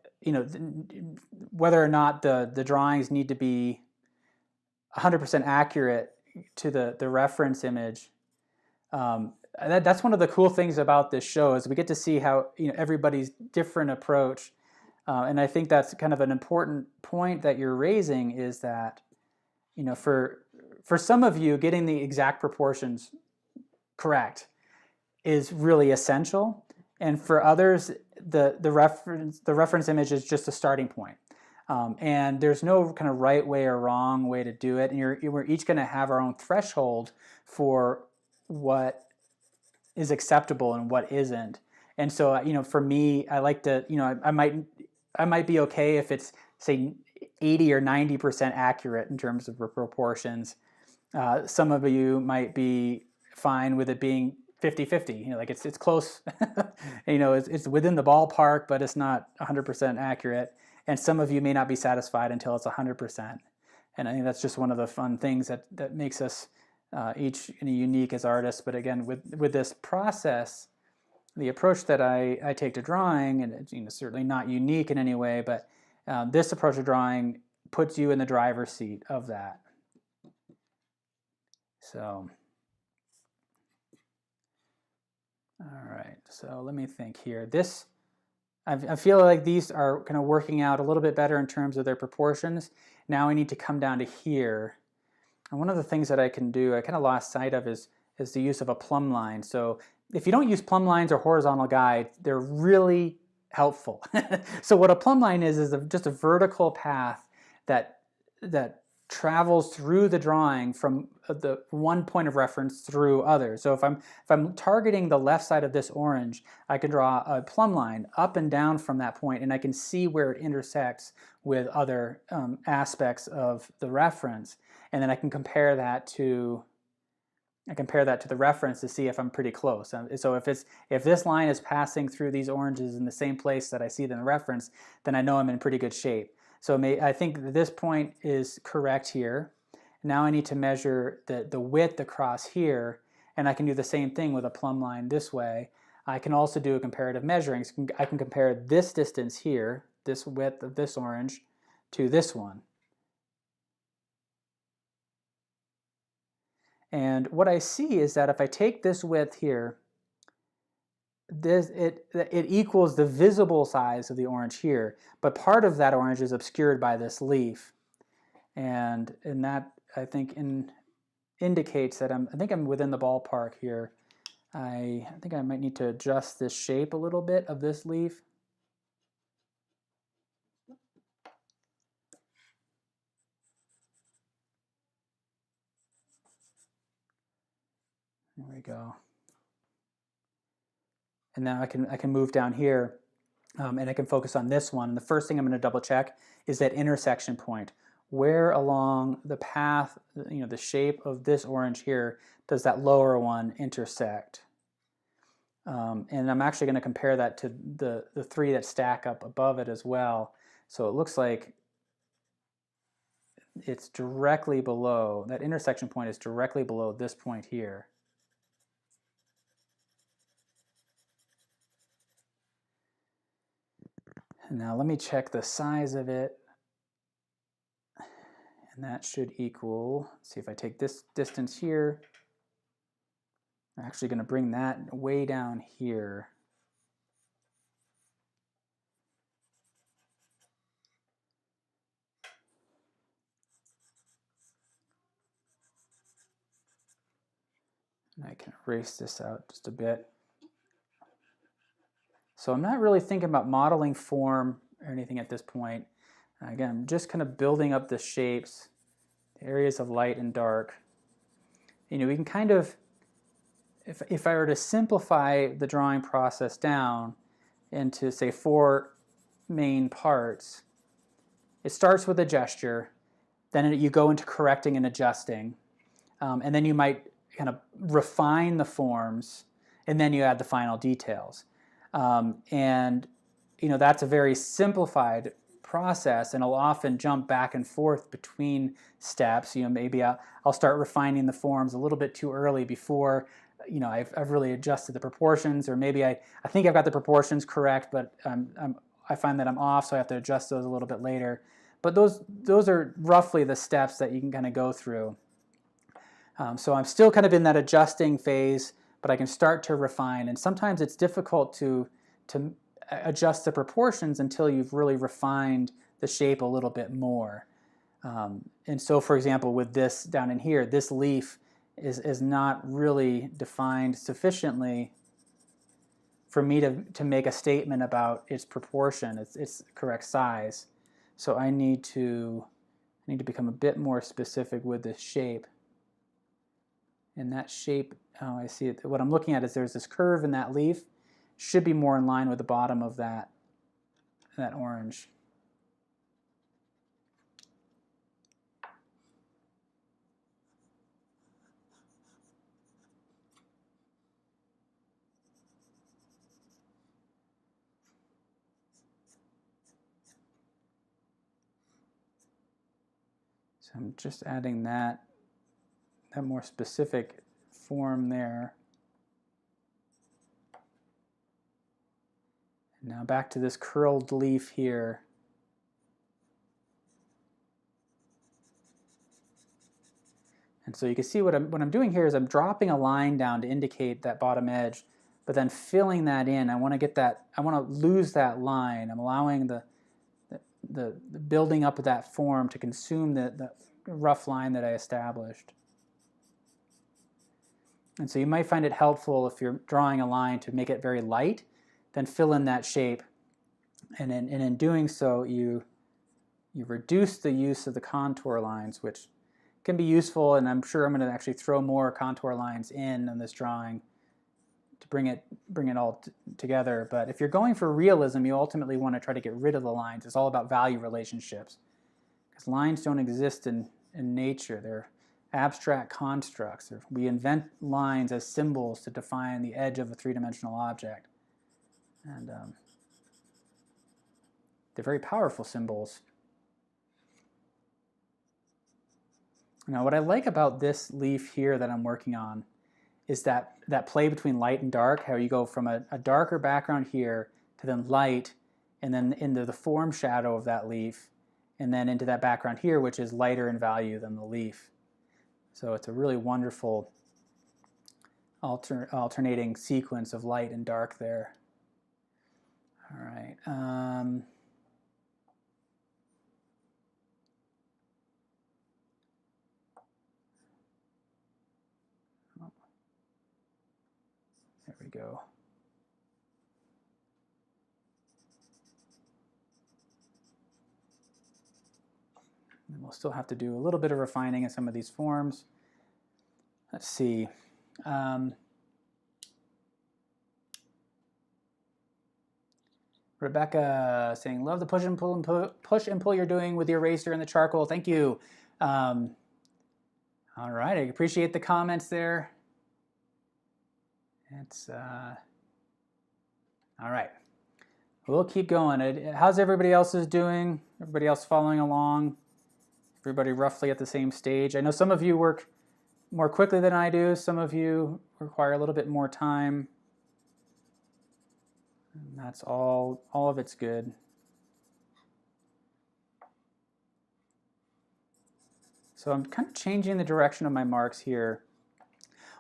whether or not the drawings need to be 100% accurate to the reference image. That's one of the cool things about this show is we get to see how everybody's different approach, and I think that's kind of an important point that you're raising, is that for some of you, getting the exact proportions correct is really essential, and for others, the reference image is just a starting point. And there's no kind of right way or wrong way to do it, and we're each going to have our own threshold for what is acceptable and what isn't. And so, for me, I like to, I might be okay if it's, say, 80 or 90% accurate in terms of proportions. Some of you might be fine with it being 50-50. Like it's close. It's within the ballpark, but it's not 100% accurate. And some of you may not be satisfied until it's 100%. And I think that's just one of the fun things that makes us each unique as artists. But again, with this process, the approach that I take to drawing, and it's certainly not unique in any way, but this approach to drawing puts you in the driver's seat of that. So, all right. So let me think here. I feel like these are kind of working out a little bit better in terms of their proportions. Now I need to come down to here. And one of the things that I can do, I kind of lost sight of, is the use of a plumb line. So if you don't use plumb lines or horizontal guides, they're really helpful. So what a plumb line is just a vertical path that travels through the drawing from the one point of reference through others. So if I'm targeting the left side of this orange, I can draw a plumb line up and down from that point, and I can see where it intersects with other aspects of the reference, and then I can compare that to the reference to see if I'm pretty close. So if this line is passing through these oranges in the same place that I see in the reference, then I know I'm in pretty good shape. So I think this point is correct here. Now I need to measure the width across here, and I can do the same thing with a plumb line this way. I can also do a comparative measuring. So I can compare this distance here, this width of this orange, to this one. And what I see is that if I take this width here, it equals the visible size of the orange here, but part of that orange is obscured by this leaf, and that I think indicates that I think I'm within the ballpark here. I think I might need to adjust this shape a little bit of this leaf. There we go. And now I can move down here, and I can focus on this one. And the first thing I'm going to double check is that intersection point. Where along the path, the shape of this orange here, does that lower one intersect? And I'm actually going to compare that to the three that stack up above it as well. So it looks like it's directly below, that intersection point is directly below this point here. And now let me check the size of it. And that should equal, let's see if I take this distance here, I'm actually going to bring that way down here. And I can erase this out just a bit. So I'm not really thinking about modeling form or anything at this point. Again, I'm just kind of building up the shapes, the areas of light and dark. You know, we can kind of, if I were to simplify the drawing process down into, say, 4 main parts, it starts with a gesture, then you go into correcting and adjusting, and then you might kind of refine the forms, and then you add the final details. And you know, that's a very simplified process, and I'll often jump back and forth between steps. You know, maybe I'll start refining the forms a little bit too early before, you know, I've really adjusted the proportions, or maybe I think I've got the proportions correct, but I find that I'm off, so I have to adjust those a little bit later. But those are roughly the steps that you can kind of go through. So I'm still kind of in that adjusting phase, but I can start to refine. And sometimes it's difficult to adjust the proportions until you've really refined the shape a little bit more. And so, for example, with this down in here, this leaf is not really defined sufficiently for me to make a statement about its proportion, its correct size. So I need to become a bit more specific with this shape. And that shape, oh, I see it. What I'm looking at is there's this curve in that leaf. Should be more in line with the bottom of that orange. So I'm just adding that more specific form there. And now back to this curled leaf here. And so you can see what I'm doing here is I'm dropping a line down to indicate that bottom edge, but then filling that in. I want to lose that line. I'm allowing the building up of that form to consume the rough line that I established. And so you might find it helpful if you're drawing a line to make it very light, then fill in that shape. And in doing so, you reduce the use of the contour lines, which can be useful, and I'm sure I'm going to actually throw more contour lines in on this drawing to bring it all together. But if you're going for realism, you ultimately want to try to get rid of the lines. It's all about value relationships, because lines don't exist in nature. They're abstract constructs. We invent lines as symbols to define the edge of a three-dimensional object. And they're very powerful symbols. Now, what I like about this leaf here that I'm working on is that play between light and dark, how you go from a darker background here to then light, and then into the form shadow of that leaf, and then into that background here, which is lighter in value than the leaf. So it's a really wonderful alternating sequence of light and dark there. All right. There we go. And we'll still have to do a little bit of refining in some of these forms. Let's see. Rebecca saying, love the push and pull you're doing with the eraser and the charcoal. Thank you. All right, I appreciate the comments there. It's all right. We'll keep going. How's everybody else is doing? Everybody else following along? Everybody roughly at the same stage? I know some of you work more quickly than I do. Some of you require a little bit more time. And that's all of it's good. So I'm kind of changing the direction of my marks here.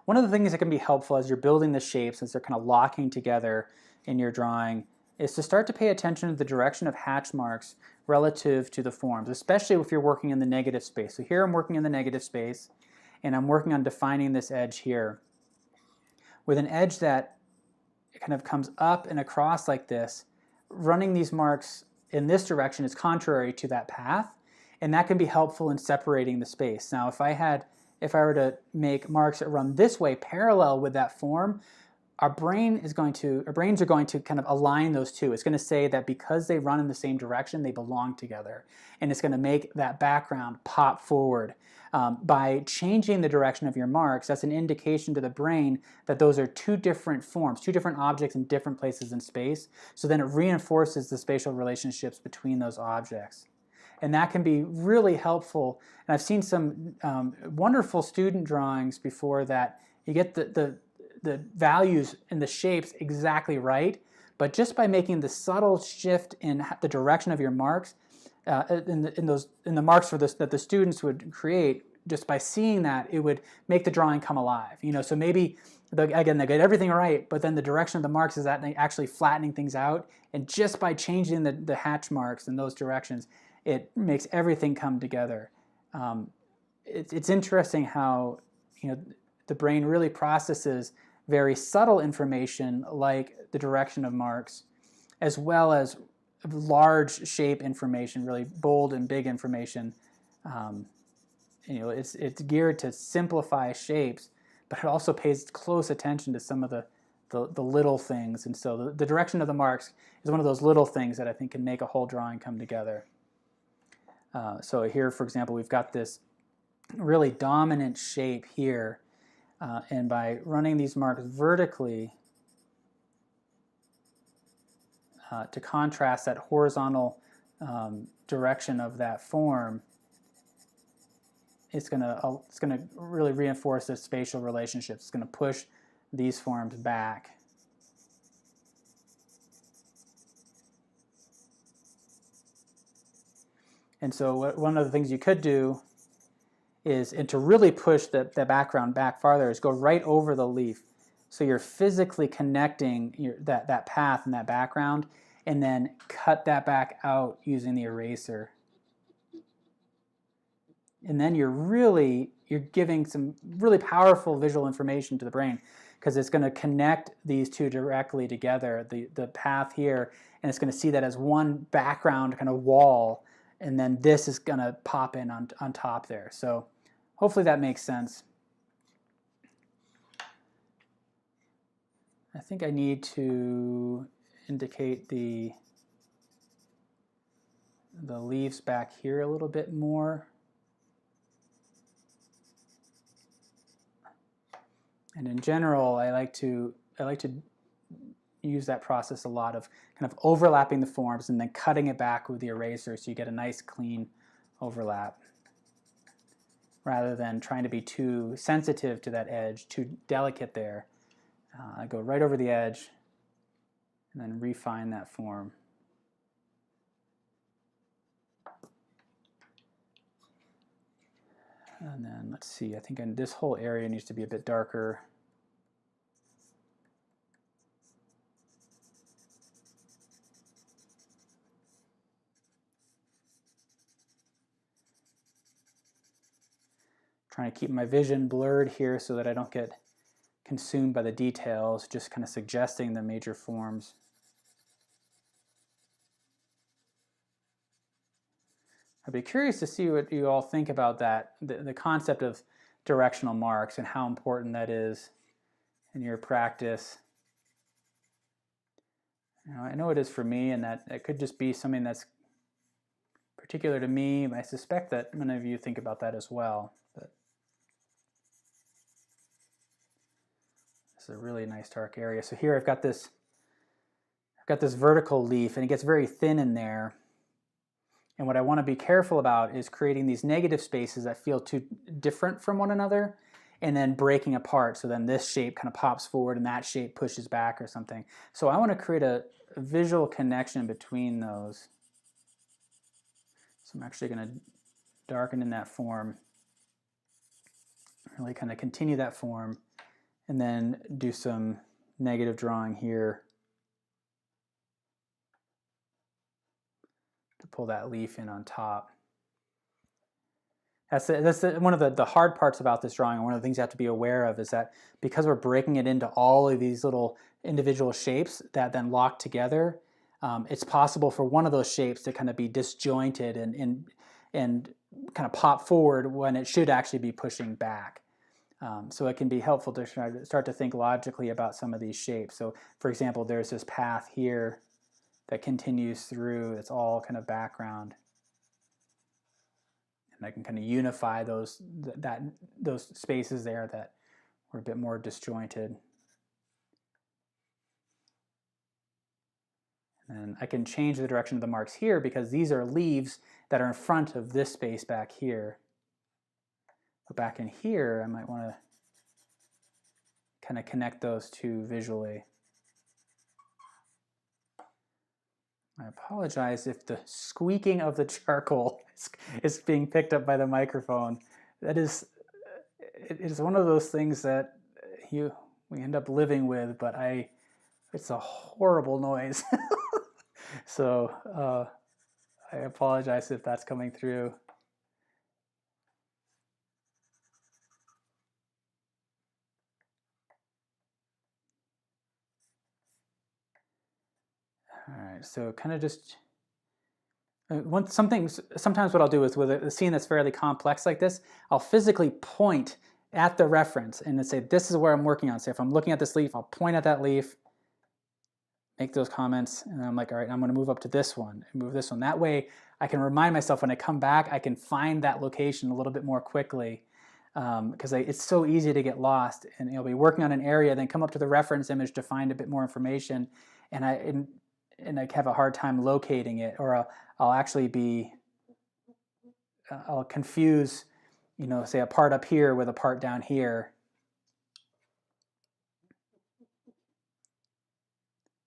One of the things that can be helpful as you're building the shapes, as they're kind of locking together in your drawing, is to start to pay attention to the direction of hatch marks relative to the forms, especially if you're working in the negative space. So here I'm working in the negative space, and I'm working on defining this edge here. With an edge that kind of comes up and across like this, running these marks in this direction is contrary to that path, and that can be helpful in separating the space. Now, if I were to make marks that run this way parallel with that form, our brains are going to kind of align those two. It's going to say that because they run in the same direction, they belong together. And it's going to make that background pop forward. By changing the direction of your marks, that's an indication to the brain that those are two different forms, two different objects in different places in space. So then it reinforces the spatial relationships between those objects. And that can be really helpful. And I've seen some wonderful student drawings before that you get the values and the shapes exactly right, but just by making the subtle shift in the direction of your marks, in the marks that the students would create, just by seeing that, it would make the drawing come alive. So maybe again they get everything right, but then the direction of the marks is actually flattening things out, and just by changing the hatch marks in those directions, it makes everything come together. It's interesting how the brain really processes very subtle information like the direction of marks, as well as large shape information, really bold and big information. It's geared to simplify shapes, but it also pays close attention to some of the little things. And so the direction of the marks is one of those little things that I think can make a whole drawing come together. So here, for example, we've got this really dominant shape here, and by running these marks vertically to contrast that horizontal direction of that form, it's gonna really reinforce the spatial relationships. It's gonna push these forms back. And so one of the things you could do is, and to really push the background back farther, is go right over the leaf. So you're physically connecting that path and that background, and then cut that back out using the eraser. And then you're giving some really powerful visual information to the brain, because it's going to connect these two directly together, the path here, and it's going to see that as one background kind of wall, and then this is going to pop in on top there. So hopefully that makes sense. I think I need to indicate the leaves back here a little bit more. And in general, I like to use that process a lot of kind of overlapping the forms and then cutting it back with the eraser so you get a nice clean overlap, rather than trying to be too sensitive to that edge, too delicate there. I go right over the edge and then refine that form. And then let's see, I think this whole area needs to be a bit darker. Trying to keep my vision blurred here so that I don't get consumed by the details, just kind of suggesting the major forms. I'd be curious to see what you all think about that, the concept of directional marks and how important that is in your practice. I know it is for me, and that it could just be something that's particular to me. I suspect that many of you think about that as well. But this is a really nice dark area. So here I've got this vertical leaf, and it gets very thin in there. And what I want to be careful about is creating these negative spaces that feel too different from one another, and then breaking apart. So then this shape kind of pops forward and that shape pushes back or something. So I want to create a visual connection between those. So I'm actually going to darken in that form. really kind of continue that form, and then do some negative drawing here to pull that leaf in on top. That's one of the hard parts about this drawing, and one of the things you have to be aware of is that because we're breaking it into all of these little individual shapes that then lock together, it's possible for one of those shapes to kind of be disjointed and kind of pop forward when it should actually be pushing back. So it can be helpful to start to think logically about some of these shapes. So for example, there's this path here that continues through, it's all kind of background. And I can kind of unify those spaces there that were a bit more disjointed. And I can change the direction of the marks here because these are leaves that are in front of this space back here. But back in here, I might want to kind of connect those two visually. I apologize if the squeaking of the charcoal is being picked up by the microphone. It is one of those things that we end up living with, but it's a horrible noise. So I apologize if that's coming through. All right, so kind of just sometimes what I'll do is with a scene that's fairly complex like this, I'll physically point at the reference and then say, this is where I'm working on. So if I'm looking at this leaf, I'll point at that leaf, make those comments, and I'm like, all right, I'm going to move up to this one and move this one. That way I can remind myself when I come back, I can find that location a little bit more quickly, because it's so easy to get lost, and you'll be working on an area, then come up to the reference image to find a bit more information, and I have a hard time locating it, or I'll actually be, I'll confuse, say a part up here with a part down here.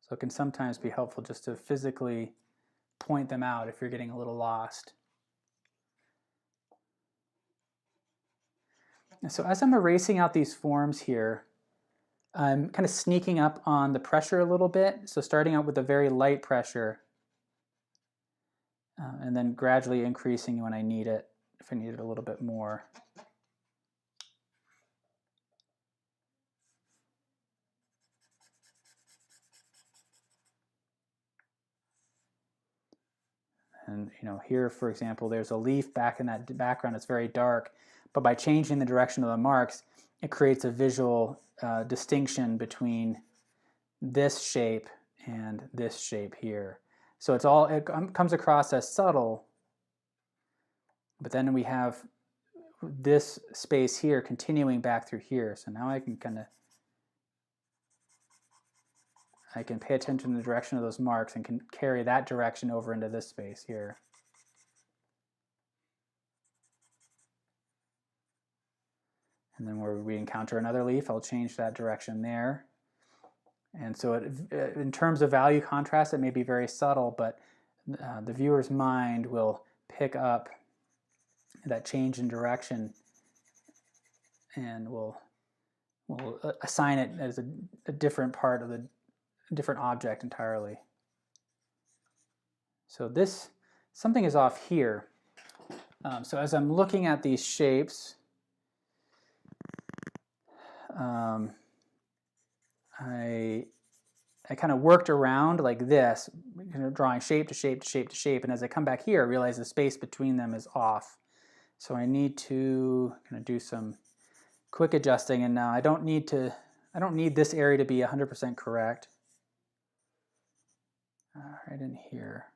So it can sometimes be helpful just to physically point them out if you're getting a little lost. And so as I'm erasing out these forms here, I'm kind of sneaking up on the pressure a little bit. So starting out with a very light pressure, and then gradually increasing when I need it, if I need it a little bit more. And here, for example, there's a leaf back in that background. It's very dark, but by changing the direction of the marks, it creates a visual distinction between this shape and this shape here. So it comes across as subtle, but then we have this space here continuing back through here. So now I can pay attention to the direction of those marks and can carry that direction over into this space here. And then where we encounter another leaf, I'll change that direction there. And so in terms of value contrast, it may be very subtle, but the viewer's mind will pick up that change in direction and will assign it as a different part of the different object entirely. So something is off here. So as I'm looking at these shapes, I kind of worked around like this, drawing shape to shape to shape to shape, and as I come back here, I realize the space between them is off. So I need to kind of do some quick adjusting, and now I don't need this area to be 100% correct. Right in here.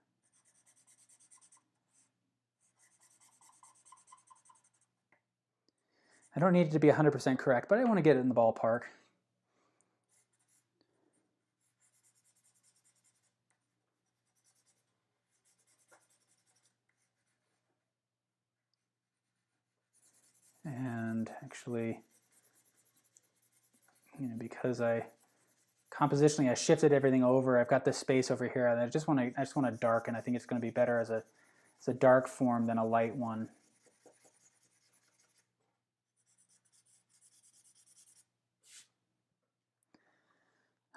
I don't need it to be 100% correct, but I want to get it in the ballpark. And actually, because compositionally I shifted everything over, I've got this space over here, and I just want to darken. I think it's going to be better as a dark form than a light one.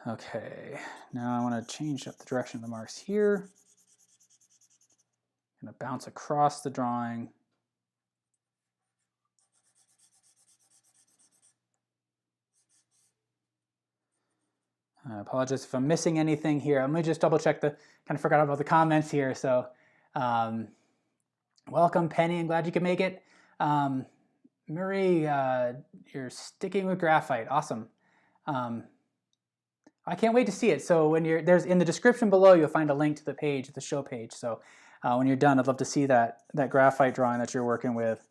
Okay, now I want to change up the direction of the marks here. I'm going to bounce across the drawing. I apologize if I'm missing anything here. Let me just double check kind of forgot about the comments here. So welcome, Penny. I'm glad you could make it. Murray, you're sticking with graphite. Awesome. I can't wait to see it. So when there's in the description below, you'll find a link to the page, the show page. So when you're done, I'd love to see that graphite drawing that you're working with.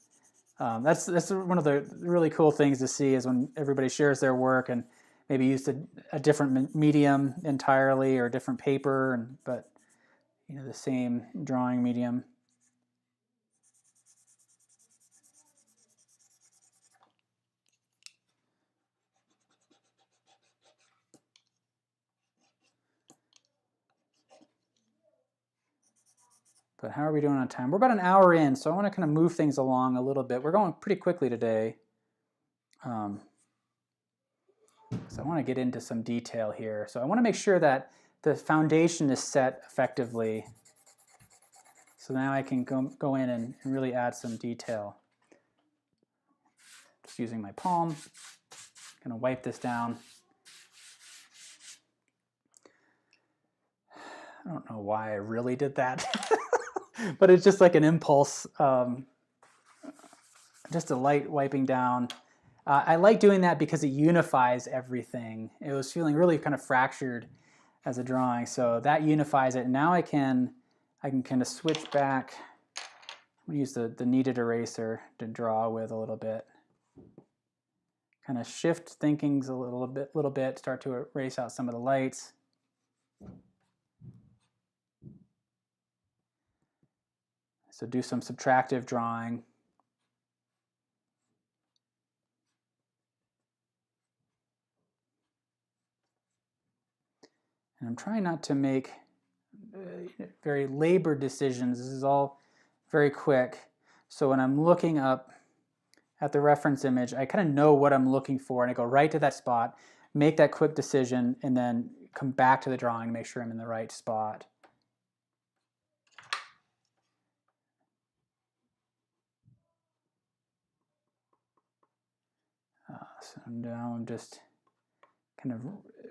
That's one of the really cool things to see is when everybody shares their work and maybe used a different medium entirely or a different paper, but the same drawing medium. But how are we doing on time? We're about an hour in, so I want to kind of move things along a little bit. We're going pretty quickly today. So I want to get into some detail here. So I want to make sure that the foundation is set effectively. So now I can go in and really add some detail. Just using my palm, going to wipe this down. I don't know why I really did that, but it's just like an impulse, just a light wiping down. I like doing that because it unifies everything. It was feeling really kind of fractured as a drawing, so that unifies it. Now I can kind of switch back. I'm gonna use the kneaded eraser to draw with a little bit. Kind of shift thinkings a little bit, start to erase out some of the lights. So do some subtractive drawing. And I'm trying not to make very labored decisions. This is all very quick. So when I'm looking up at the reference image, I kind of know what I'm looking for, and I go right to that spot, make that quick decision, and then come back to the drawing and make sure I'm in the right spot. So now I'm just kind of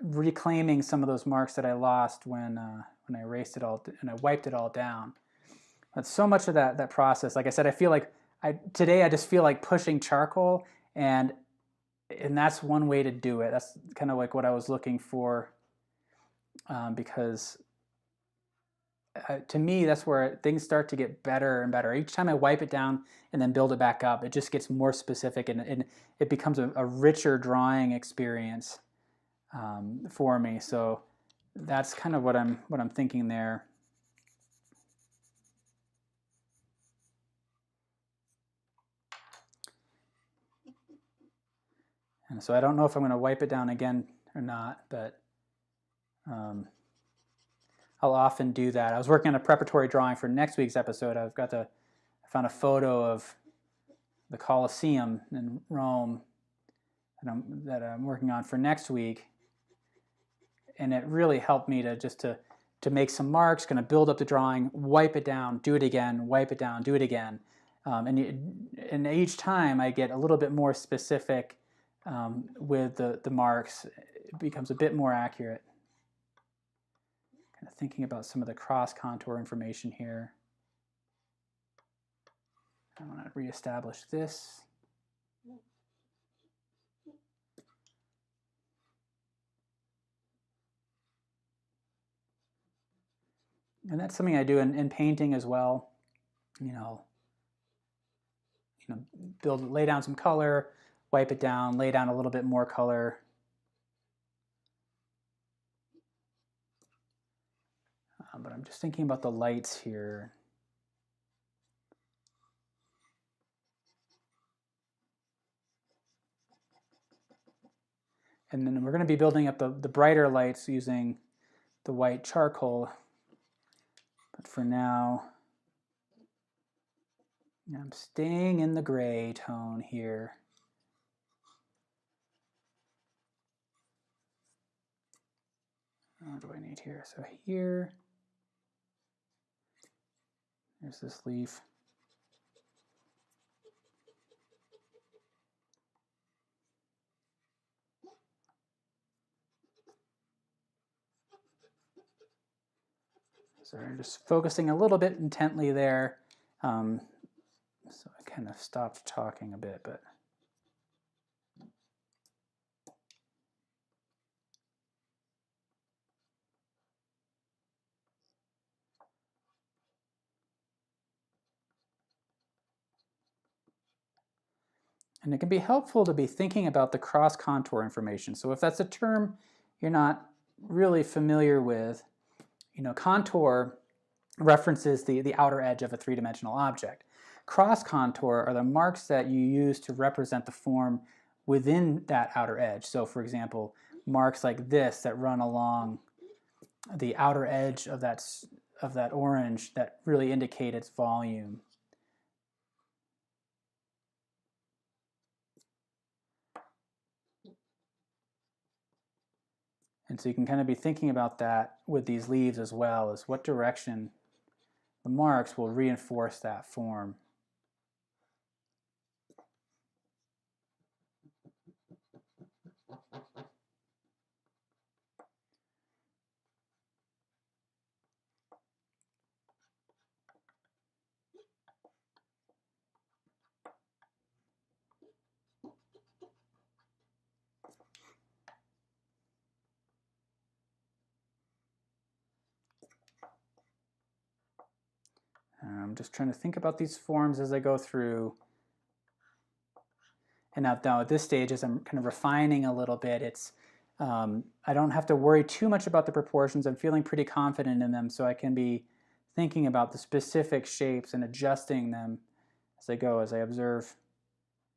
reclaiming some of those marks that I lost when I erased it all and I wiped it all down. But so much of that process, like I said, I feel like today I just feel like pushing charcoal, and that's one way to do it. That's kind of like what I was looking for, because to me that's where things start to get better and better. Each time I wipe it down and then build it back up, it just gets more specific, and it becomes a richer drawing experience for me. So that's kind of what I'm thinking there. And so I don't know if I'm going to wipe it down again or not, but I'll often do that. I was working on a preparatory drawing for next week's episode. I found a photo of the Colosseum in Rome that I'm working on for next week, and it really helped me to make some marks, kind of build up the drawing, wipe it down, do it again, wipe it down, do it again, and each time I get a little bit more specific with the marks. It becomes a bit more accurate. Kind of thinking about some of the cross contour information here. I want to reestablish this. And that's something I do in painting as well. Lay down some color, wipe it down, lay down a little bit more color. But I'm just thinking about the lights here. And then we're going to be building up the brighter lights using the white charcoal. But for now, I'm staying in the gray tone here. what do I need here? So here, there's this leaf. So I'm just focusing a little bit intently there. So I kind of stopped talking a bit, but. And it can be helpful to be thinking about the cross-contour information. So if that's a term you're not really familiar with, contour references the outer edge of a three-dimensional object. Cross-contour are the marks that you use to represent the form within that outer edge. So for example, marks like this that run along the outer edge of that orange that really indicate its volume. And so you can kind of be thinking about that with these leaves as well, as what direction the marks will reinforce that form. I'm just trying to think about these forms as I go through. And now at this stage, as I'm kind of refining a little bit, it's I don't have to worry too much about the proportions. I'm feeling pretty confident in them, so I can be thinking about the specific shapes and adjusting them as I go, as I observe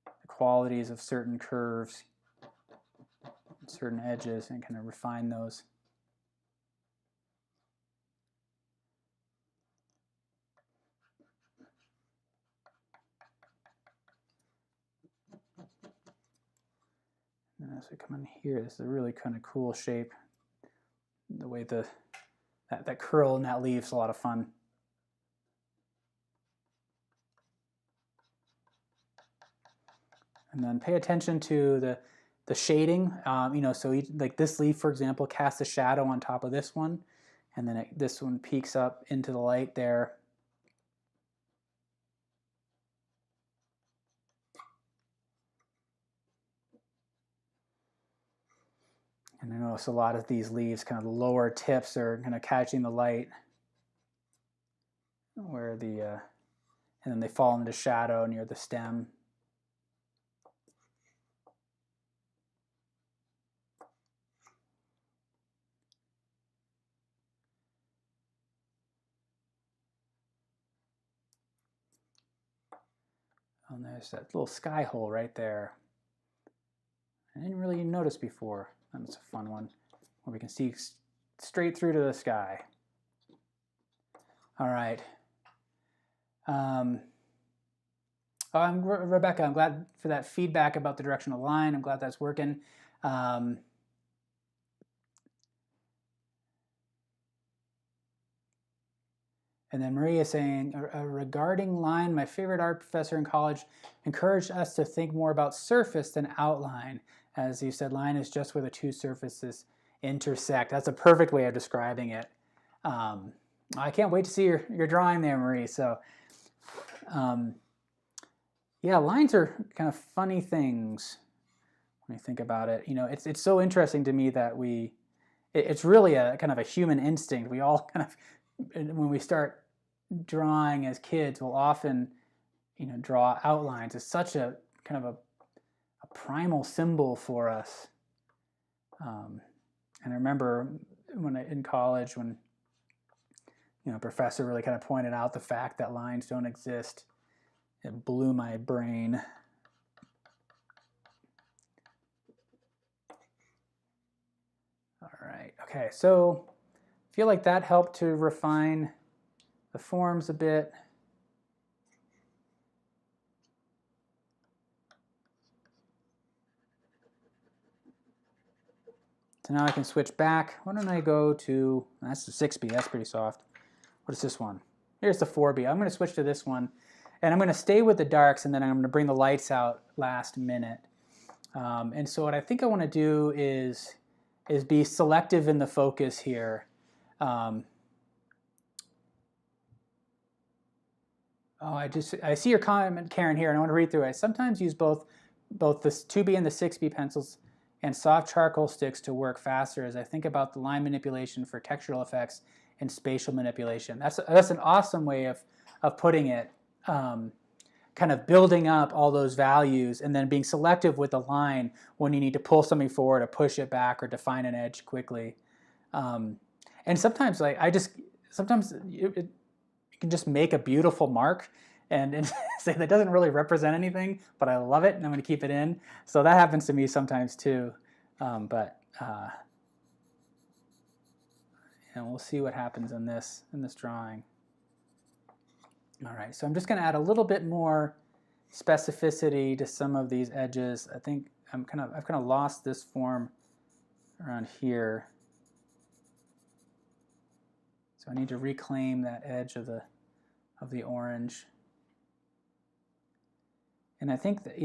the qualities of certain curves, certain edges, and kind of refine those. And as we come in here, this is a really kind of cool shape. The way that curl in that leaf is a lot of fun. And then pay attention to the shading. So like this leaf, for example, casts a shadow on top of this one, and then this one peeks up into the light there. And I notice a lot of these leaves, kind of the lower tips are kind of catching the light, where and then they fall into shadow near the stem. And there's that little sky hole right there. I didn't really notice before. That's a fun one, where we can see straight through to the sky. All right. Rebecca, I'm glad for that feedback about the directional line. I'm glad that's working. And then Maria saying, regarding line, my favorite art professor in college encouraged us to think more about surface than outline. As you said, line is just where the two surfaces intersect. That's a perfect way of describing it. I can't wait to see your drawing there, Marie. So, yeah, lines are kind of funny things when you think about it. It's so interesting to me that it's really a kind of a human instinct. We all kind of, when we start drawing as kids, we'll often, draw outlines. It's such a kind of a primal symbol for us. And I remember in college when, a professor really kind of pointed out the fact that lines don't exist. It blew my brain. All right, okay, so I feel like that helped to refine the forms a bit. So now I can switch back. Why don't I go to, that's the 6B, that's pretty soft. What is this one? Here's the 4B. I'm going to switch to this one. And I'm going to stay with the darks, and then I'm going to bring the lights out last minute. And so what I think I want to do is be selective in the focus here. Oh, I see your comment, Karen, here, and I want to read through it. I sometimes use both the 2B and the 6B pencils and soft charcoal sticks to work faster as I think about the line manipulation for textural effects and spatial manipulation. That's an awesome way of putting it, kind of building up all those values and then being selective with the line when you need to pull something forward or push it back or define an edge quickly. And sometimes sometimes you can just make a beautiful mark and say that doesn't really represent anything, but I love it and I'm going to keep it in. So that happens to me sometimes too. And we'll see what happens in this drawing. All right, so I'm just going to add a little bit more specificity to some of these edges. I think I've kind of lost this form around here. So I need to reclaim that edge of the orange. And I think that,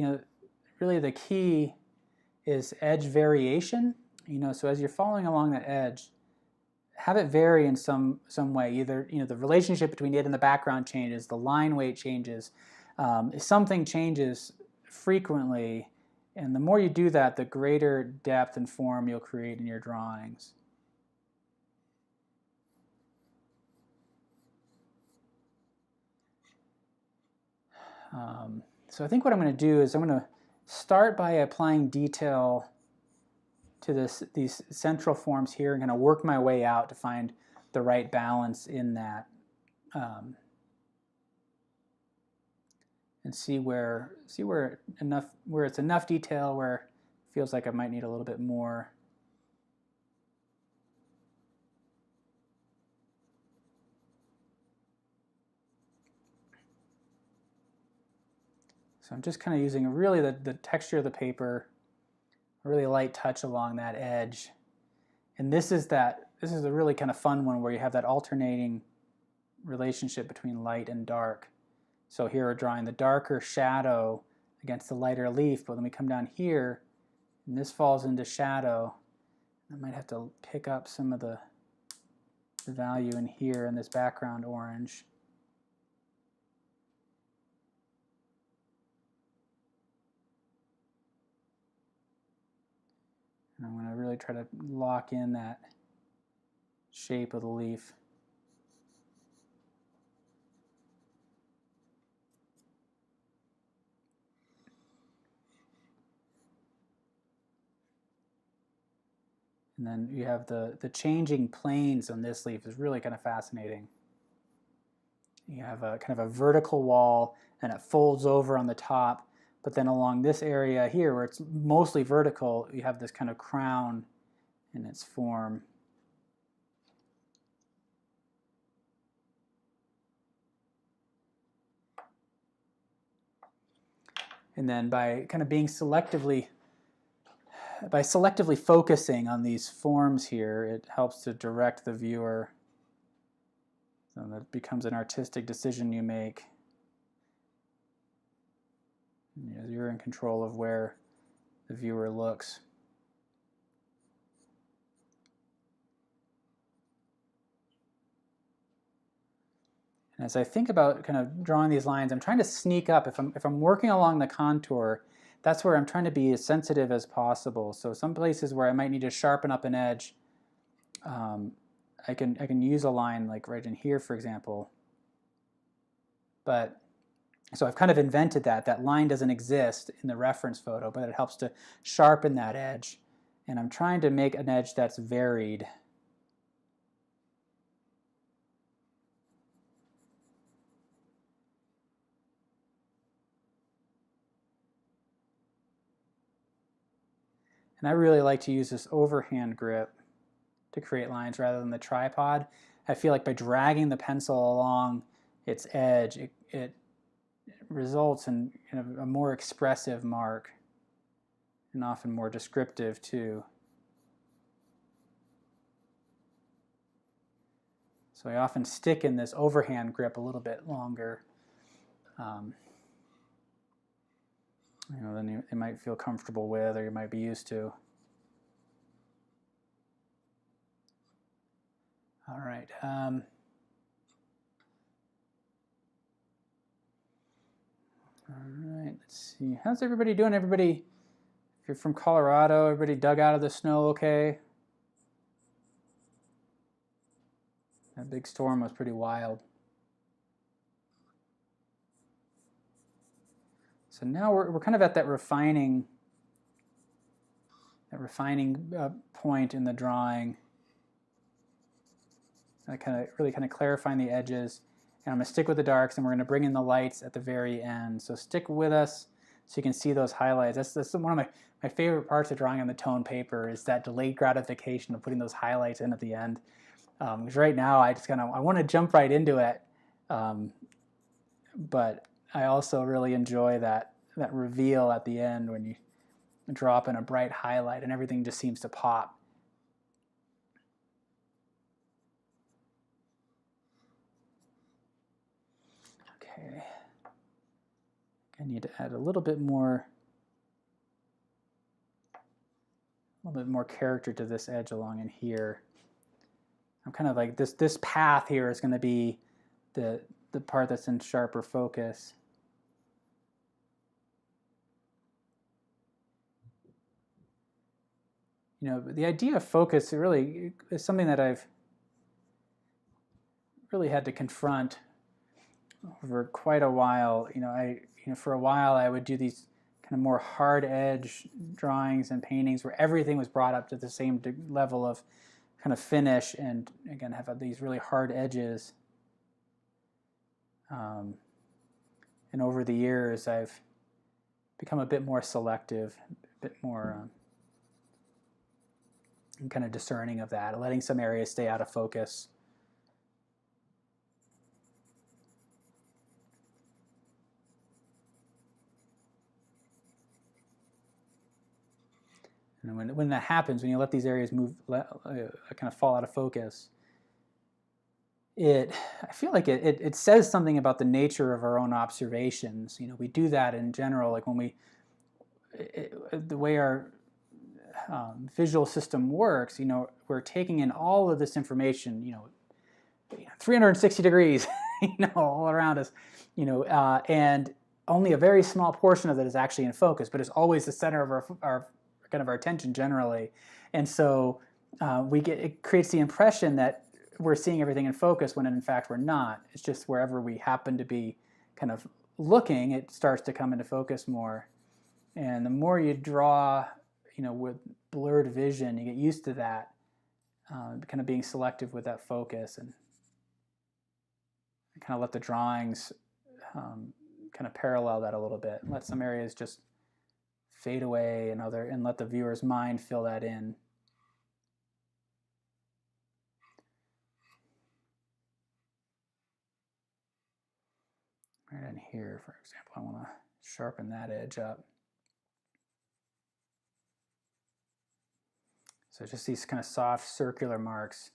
really the key is edge variation. So as you're following along that edge, have it vary in some way. Either the relationship between it and the background changes, the line weight changes. If something changes frequently, and the more you do that, the greater depth and form you'll create in your drawings. So I think what I'm going to do is I'm going to start by applying detail to these central forms here and kind of work my way out to find the right balance in that, and see where it's enough detail where it feels like I might need a little bit more. So I'm just kind of using really the texture of the paper, a really light touch along that edge. And this is a really kind of fun one where you have that alternating relationship between light and dark. So here we're drawing the darker shadow against the lighter leaf, but when we come down here, and this falls into shadow, I might have to pick up some of the value in here in this background orange. And I'm going to really try to lock in that shape of the leaf. And then you have the changing planes on this leaf is really kind of fascinating. You have a kind of a vertical wall and it folds over on the top. But then along this area here, where it's mostly vertical, you have this kind of crown in its form. And then by kind of being selectively focusing on these forms here, it helps to direct the viewer. So that becomes an artistic decision you make. You're in control of where the viewer looks. And as I think about kind of drawing these lines, I'm trying to sneak up. If I'm working along the contour, that's where I'm trying to be as sensitive as possible. So some places where I might need to sharpen up an edge, I can use a line like right in here, for example. But so I've kind of invented that. That line doesn't exist in the reference photo, but it helps to sharpen that edge. And I'm trying to make an edge that's varied. And I really like to use this overhand grip to create lines rather than the tripod. I feel like by dragging the pencil along its edge, it results in a more expressive mark and often more descriptive too. So I often stick in this overhand grip a little bit longer. Then you might feel comfortable with, or you might be used to. All right. All right, let's see. How's everybody doing? Everybody, if you're from Colorado, everybody dug out of the snow okay? That big storm was pretty wild. So now we're kind of at that refining point in the drawing. I really clarifying the edges. And I'm going to stick with the darks, and we're going to bring in the lights at the very end. So stick with us so you can see those highlights. That's one of my favorite parts of drawing on the tone paper, is that delayed gratification of putting those highlights in at the end. Because right now I want to jump right into it, but I also really enjoy that reveal at the end when you drop in a bright highlight and everything just seems to pop. Okay, I need to add a little bit more character to this edge along in here. I'm kind of like this path here is going to be the part that's in sharper focus. The idea of focus really is something that I've really had to confront over quite a while. For a while I would do these kind of more hard edge drawings and paintings where everything was brought up to the same level of kind of finish, and again have these really hard edges. And over the years I've become a bit more selective, a bit more kind of discerning of that, letting some areas stay out of focus. And when that happens, when you let these areas kind of fall out of focus, I feel like it says something about the nature of our own observations. We do that in general, like when the way our visual system works, we're taking in all of this information, 360 degrees, all around us, and only a very small portion of it is actually in focus, but it's always the center of our attention generally. And so it creates the impression that we're seeing everything in focus when in fact we're not. It's just wherever we happen to be kind of looking, it starts to come into focus more. And the more you draw, with blurred vision, you get used to that, kind of being selective with that focus, and kind of let the drawings kind of parallel that a little bit, and let some areas just fade away and let the viewer's mind fill that in. Right in here, for example, I want to sharpen that edge up. So just these kind of soft circular marks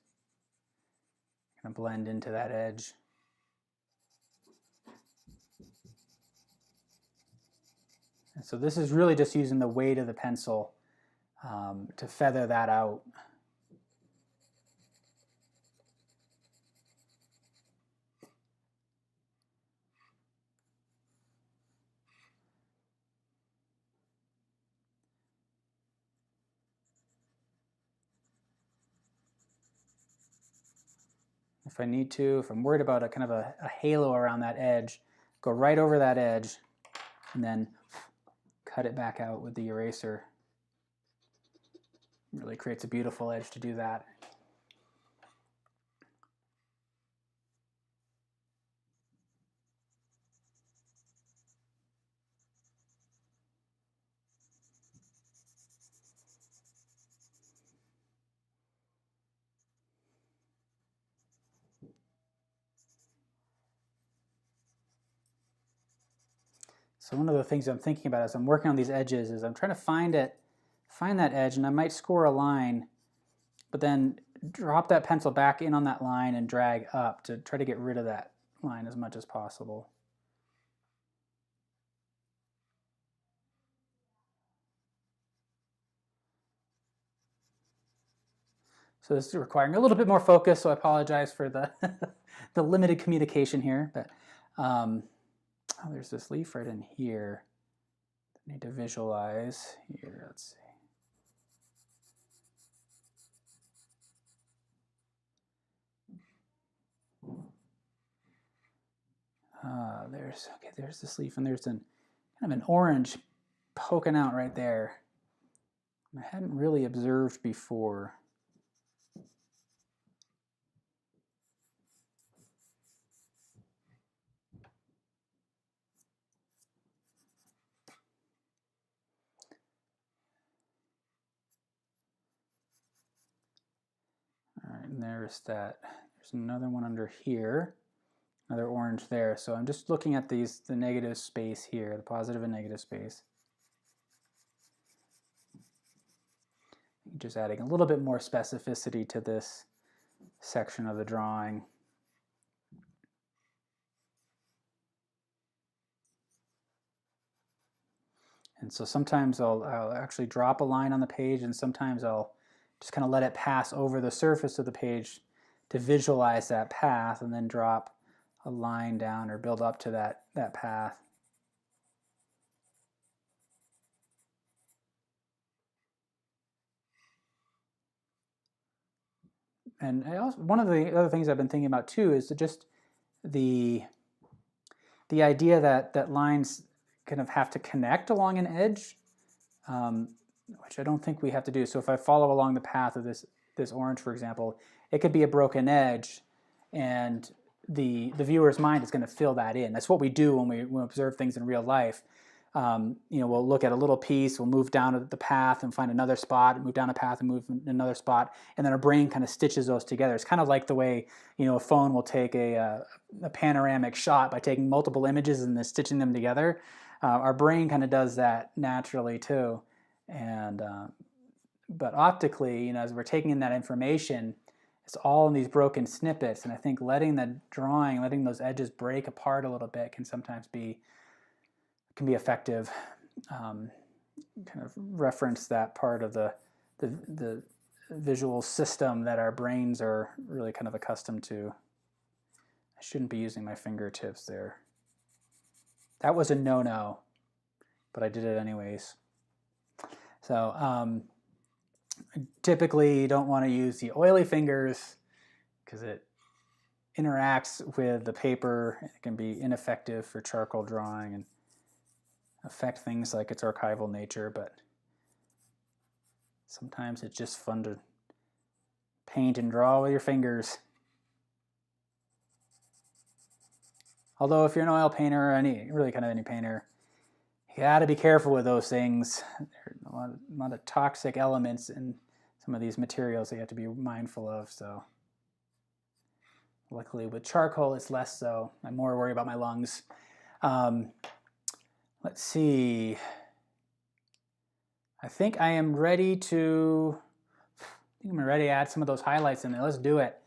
kind of blend into that edge. And so this is really just using the weight of the pencil to feather that out. If I need to, if I'm worried about a kind of a halo around that edge, go right over that edge and then cut it back out with the eraser. It really creates a beautiful edge to do that. So one of the things I'm thinking about as I'm working on these edges is I'm trying to find that edge, and I might score a line, but then drop that pencil back in on that line and drag up to try to get rid of that line as much as possible. So this is requiring a little bit more focus, so I apologize for the, the limited communication here. But oh, there's this leaf right in here. I need to visualize here. Let's see. There's this leaf, and there's kind of an orange poking out right there. I hadn't really observed before. All right, and there's another one under here. Another orange there. So I'm just looking at the negative space here, the positive and negative space. Just adding a little bit more specificity to this section of the drawing. And so sometimes I'll actually drop a line on the page, and sometimes I'll just kind of let it pass over the surface of the page to visualize that path, and then drop a line down or build up to that path. And one of the other things I've been thinking about too is just the idea that lines kind of have to connect along an edge, which I don't think we have to do. So if I follow along the path of this orange, for example, it could be a broken edge, and the viewer's mind is going to fill that in. That's what we do when we observe things in real life. We'll look at a little piece, we'll move down the path and find another spot, move down a path and move another spot, and then our brain kind of stitches those together. It's kind of like the way a phone will take a panoramic shot by taking multiple images and then stitching them together. Our brain kind of does that naturally too, and but optically, as we're taking in that information, it's all in these broken snippets, and I think letting those edges break apart a little bit can sometimes be effective. Kind of reference that part of the visual system that our brains are really kind of accustomed to. I shouldn't be using my fingertips there. That was a no-no, but I did it anyways. So typically you don't want to use the oily fingers because it interacts with the paper. It can be ineffective for charcoal drawing and affect things like its archival nature, but sometimes it's just fun to paint and draw with your fingers. Although if you're an oil painter or really kind of any painter, you gotta be careful with those things. There are a lot of toxic elements in some of these materials that you have to be mindful of. So luckily with charcoal, it's less so. I'm more worried about my lungs. Let's see. I think I am ready to add some of those highlights in there. Let's do it.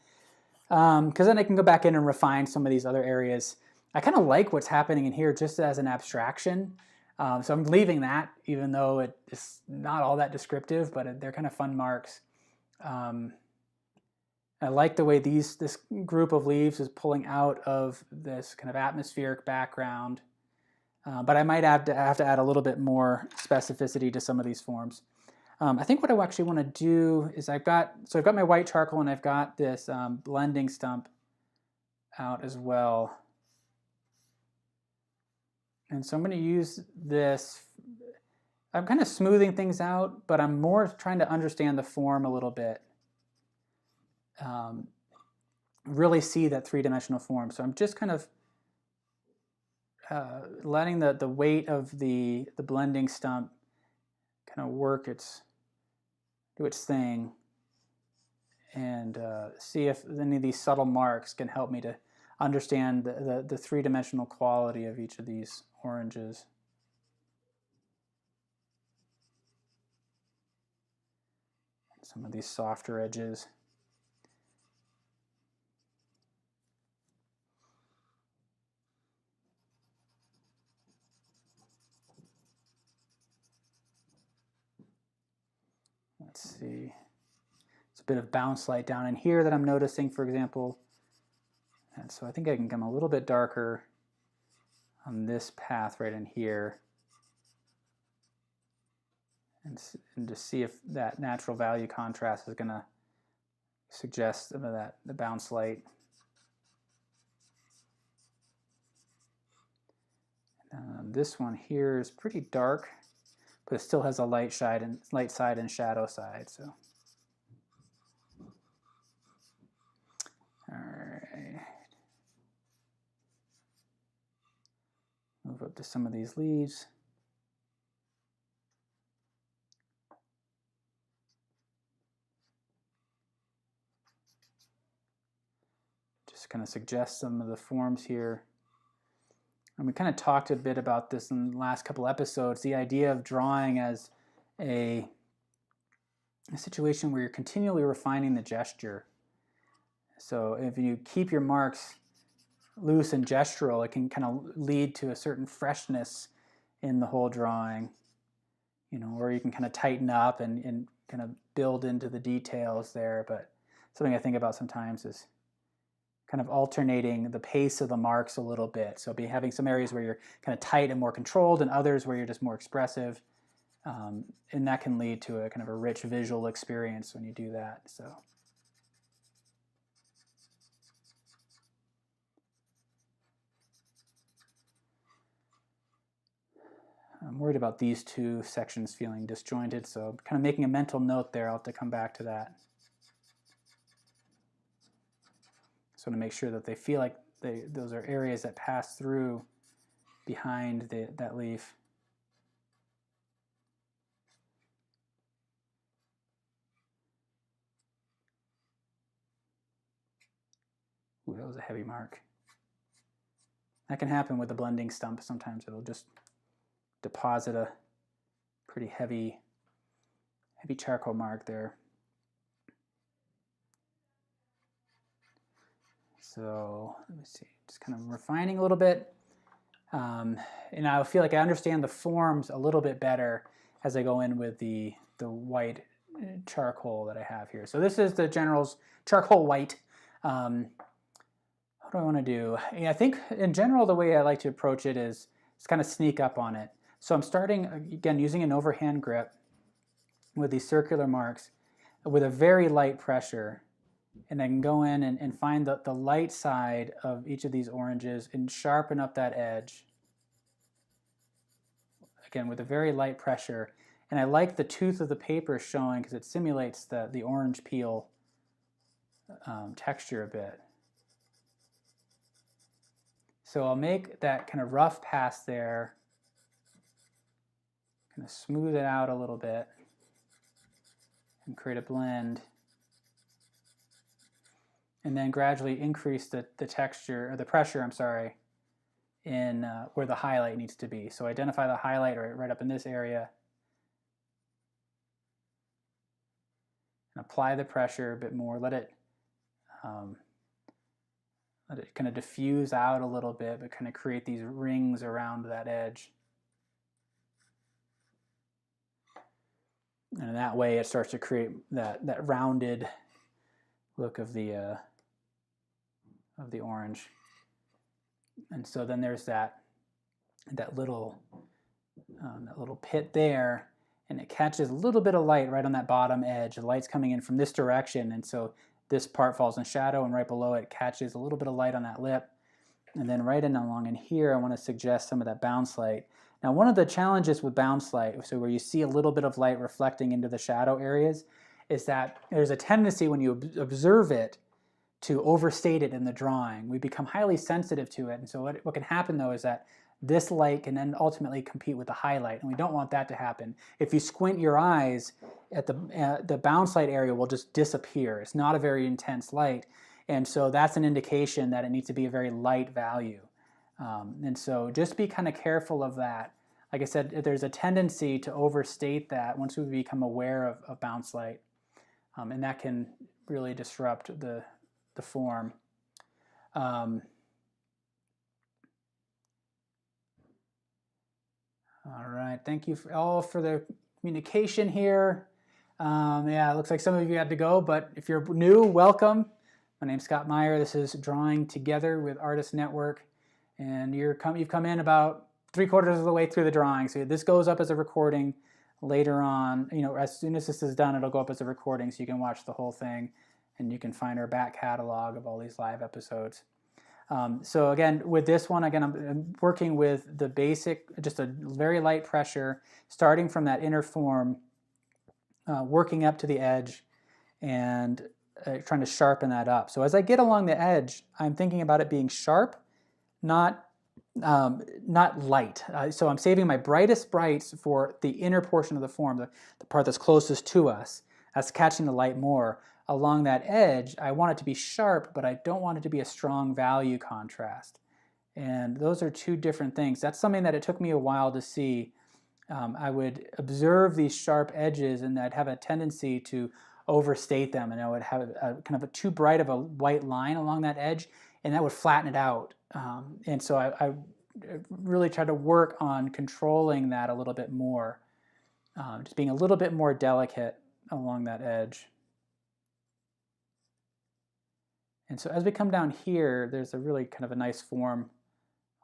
Because then I can go back in and refine some of these other areas. I kind of like what's happening in here just as an abstraction. So I'm leaving that, even though it's not all that descriptive, but they're kind of fun marks. I like the way this group of leaves is pulling out of this kind of atmospheric background. But I might have to add a little bit more specificity to some of these forms. I think what I actually want to do is I've got my white charcoal, and I've got this blending stump out as well. And so I'm going to use this. I'm kind of smoothing things out, but I'm more trying to understand the form a little bit. Really see that three-dimensional form. So I'm just kind of letting the weight of the blending stump kind of do its thing, and see if any of these subtle marks can help me to understand the three-dimensional quality of each of these oranges. Some of these softer edges. let's see. It's a bit of bounce light down in here that I'm noticing, for example. And so I think I can come a little bit darker on this path right in here. And to see if that natural value contrast is going to suggest some of that, the bounce light. This one here is pretty dark, but it still has a light side and shadow side. So, all right. Move up to some of these leaves. Just kind of suggest some of the forms here. And we kind of talked a bit about this in the last couple episodes, the idea of drawing as a situation where you're continually refining the gesture. So if you keep your marks loose and gestural, it can kind of lead to a certain freshness in the whole drawing, you know, or you can kind of tighten up and kind of build into the details there. But something I think about sometimes is kind of alternating the pace of the marks a little bit. So having some areas where you're kind of tight and more controlled and others where you're just more expressive. And that can lead to a kind of a rich visual experience when you do that. So. I'm worried about these two sections feeling disjointed, so I'm kind of making a mental note there. I'll have to come back to that. So to make sure that they feel like those are areas that pass through behind that leaf. Ooh, that was a heavy mark. That can happen with the blending stump. Sometimes it'll just deposit a pretty heavy charcoal mark there. So let me see, just kind of refining a little bit. And I feel like I understand the forms a little bit better as I go in with the white charcoal that I have here. So this is the General's charcoal white. What do I want to do? I think in general the way I like to approach it is kind of sneak up on it. So I'm starting, again, using an overhand grip with these circular marks with a very light pressure. And I can go in and find the light side of each of these oranges and sharpen up that edge. Again, with a very light pressure. And I like the tooth of the paper showing because it simulates the orange peel texture a bit. So I'll make that kind of rough pass there. Kind of smooth it out a little bit and create a blend. And then gradually increase the texture, or the pressure, I'm sorry, in where the highlight needs to be. So identify the highlight right up in this area. And apply the pressure a bit more. Let it kind of diffuse out a little bit, but kind of create these rings around that edge. And in that way, it starts to create that rounded look of the orange. And so then there's that little pit there, and it catches a little bit of light right on that bottom edge. The light's coming in from this direction, and so this part falls in shadow, and right below it catches a little bit of light on that lip. And then right in along in here, I want to suggest some of that bounce light. Now, one of the challenges with bounce light, so where you see a little bit of light reflecting into the shadow areas, is that there's a tendency when you observe it to overstate it in the drawing. We become highly sensitive to it, and so what can happen though is that this light can then ultimately compete with the highlight, and we don't want that to happen. If you squint your eyes at the bounce light area will just disappear. It's not a very intense light, and so that's an indication that it needs to be a very light value. And so just be kind of careful of that. Like I said, there's a tendency to overstate that once we become aware of bounce light, and that can really disrupt the form. All right, thank you all for the communication here. Yeah, it looks like some of you had to go, but if you're new, welcome. My name's Scott Maier. This is Drawing Together with Artist Network, and you've come in about 3/4 of the way through the drawing. So this goes up as a recording later on. As soon as this is done, it'll go up as a recording, so you can watch the whole thing, and you can find our back catalog of all these live episodes. So again, with this one, I'm working with the basic, just a very light pressure, starting from that inner form, working up to the edge, and trying to sharpen that up. So as I get along the edge, I'm thinking about it being sharp, not light. So I'm saving my brightest brights for the inner portion of the form, the part that's closest to us. That's catching the light more. Along that edge, I want it to be sharp, but I don't want it to be a strong value contrast. And those are two different things. That's something that it took me a while to see. I would observe these sharp edges, and I'd have a tendency to overstate them, and I would have kind of a too bright of a white line along that edge, and that would flatten it out. And so I really tried to work on controlling that a little bit more, just being a little bit more delicate along that edge. And so as we come down here, there's a really kind of a nice form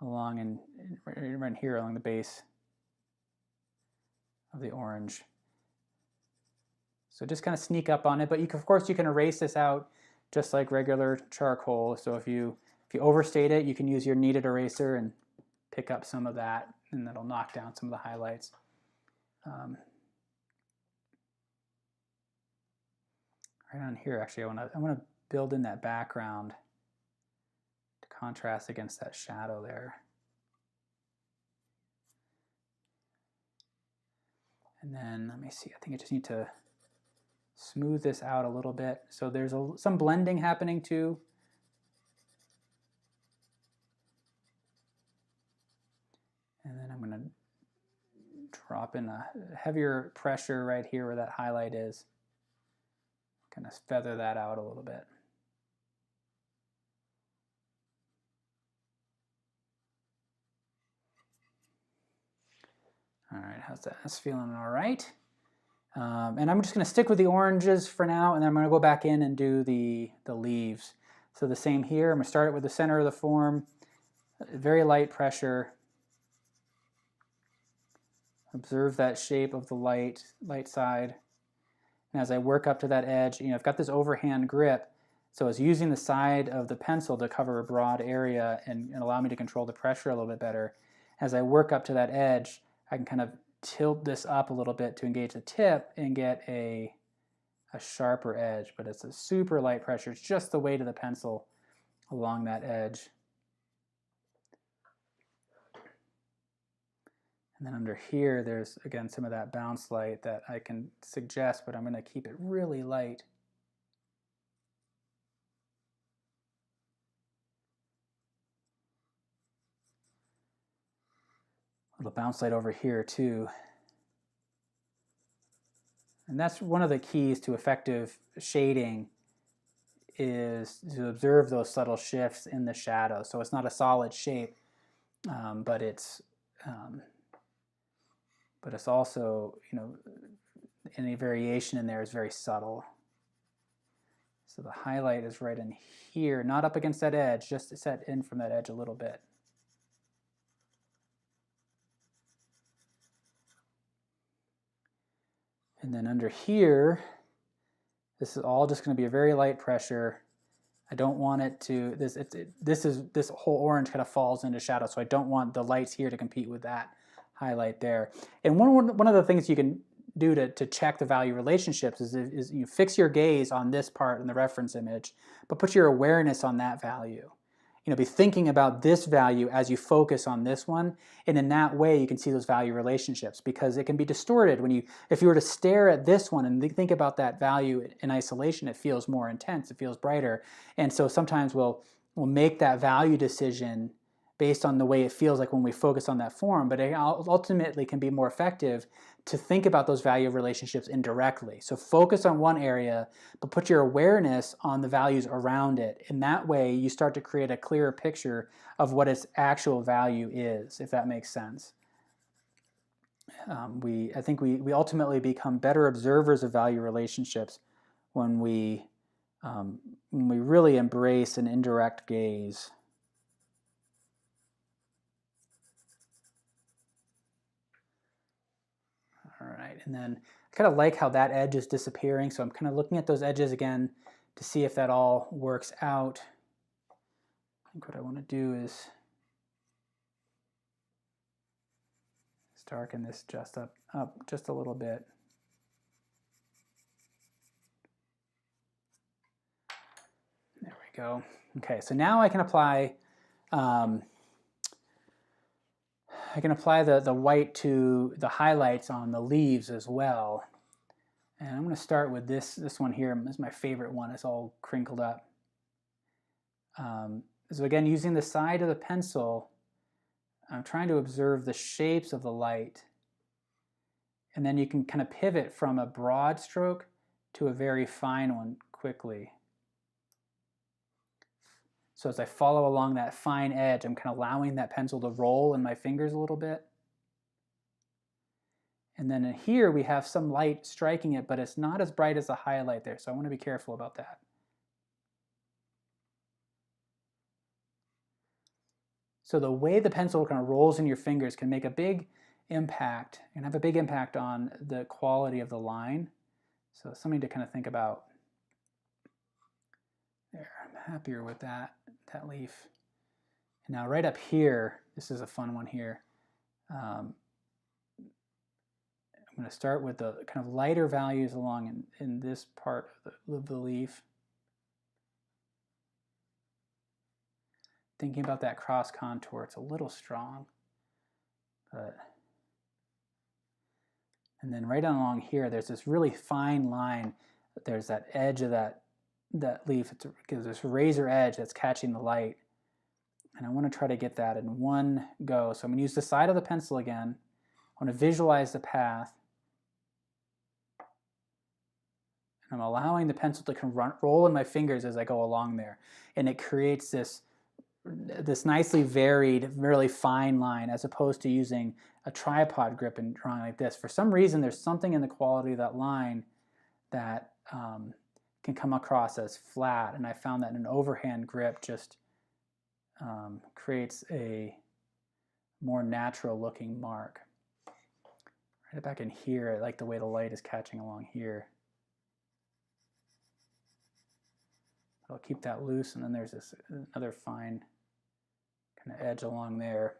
along and right here along the base of the orange. So just kind of sneak up on it, but of course you can erase this out just like regular charcoal. So if you overstate it, you can use your kneaded eraser and pick up some of that, and that'll knock down some of the highlights. Right on here, actually, I want to build in that background to contrast against that shadow there. And then let me see, I think I just need to smooth this out a little bit. So there's some blending happening too. And then I'm going to drop in a heavier pressure right here where that highlight is. Kind of feather that out a little bit. All right, how's that? That's feeling all right. And I'm just going to stick with the oranges for now, and then I'm going to go back in and do the leaves. So the same here. I'm going to start it with the center of the form, very light pressure. Observe that shape of the light side. And as I work up to that edge, I've got this overhand grip, so it's using the side of the pencil to cover a broad area and allow me to control the pressure a little bit better. As I work up to that edge, I can kind of tilt this up a little bit to engage the tip and get a sharper edge, but it's a super light pressure. It's just the weight of the pencil along that edge. And then under here, there's, again, some of that bounce light that I can suggest, but I'm going to keep it really light. A little bounce light over here, too. And that's one of the keys to effective shading, is to observe those subtle shifts in the shadow. So it's not a solid shape, but it's also, any variation in there is very subtle. So the highlight is right in here, not up against that edge, just to set in from that edge a little bit. And then under here, this is all just going to be a very light pressure. I don't want it to, this whole orange kind of falls into shadow, so I don't want the lights here to compete with that highlight there. And one of the things you can do to check the value relationships is you fix your gaze on this part in the reference image, but put your awareness on that value. Be thinking about this value as you focus on this one, and in that way you can see those value relationships, because it can be distorted if you were to stare at this one and think about that value in isolation. It feels more intense, it feels brighter, and so sometimes we'll make that value decision based on the way it feels like when we focus on that form, but it ultimately can be more effective to think about those value relationships indirectly. So focus on one area, but put your awareness on the values around it. In that way, you start to create a clearer picture of what its actual value is, if that makes sense. I think we ultimately become better observers of value relationships when we really embrace an indirect gaze. All right, and then I kind of like how that edge is disappearing, so I'm kind of looking at those edges again to see if that all works out. I think what I want to do is darken this just up just a little bit. There we go. Okay, so now I can apply the white to the highlights on the leaves as well. And I'm going to start with this one here. This is my favorite one. It's all crinkled up. So again, using the side of the pencil, I'm trying to observe the shapes of the light. And then you can kind of pivot from a broad stroke to a very fine one quickly. So as I follow along that fine edge, I'm kind of allowing that pencil to roll in my fingers a little bit. And then in here we have some light striking it, but it's not as bright as the highlight there, so I want to be careful about that. So the way the pencil kind of rolls in your fingers can make a big impact, and have a big impact on the quality of the line. So something to kind of think about. There, I'm happier with that leaf. And now right up here, this is a fun one here. I'm going to start with the kind of lighter values along in this part of the leaf. Thinking about that cross contour, it's a little strong. And then right along here, there's this really fine line. There's that edge of that leaf. There's this razor edge that's catching the light. And I want to try to get that in one go. So I'm going to use the side of the pencil again. I want to visualize the path. And I'm allowing the pencil to kind of roll in my fingers as I go along there. And it creates this nicely varied, really fine line, as opposed to using a tripod grip and drawing like this. For some reason, there's something in the quality of that line that can come across as flat, and I found that an overhand grip just creates a more natural looking mark. Right back in here, I like the way the light is catching along here. I'll keep that loose, and then there's this another fine kind of edge along there.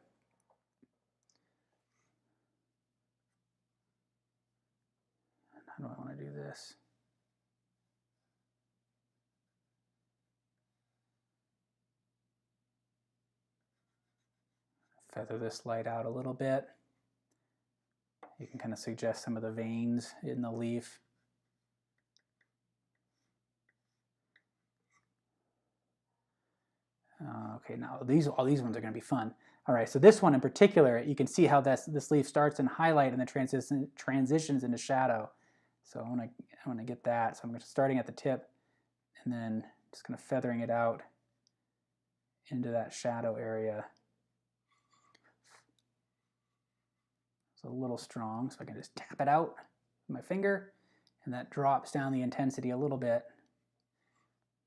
How do I want to do this? Feather this light out a little bit. You can kind of suggest some of the veins in the leaf. Okay, now all these ones are going to be fun. All right, so this one in particular, you can see how this leaf starts in highlight and then transitions into shadow. So I want to get that. So I'm just starting at the tip and then just kind of feathering it out into that shadow area. It's a little strong, so I can just tap it out with my finger, and that drops down the intensity a little bit.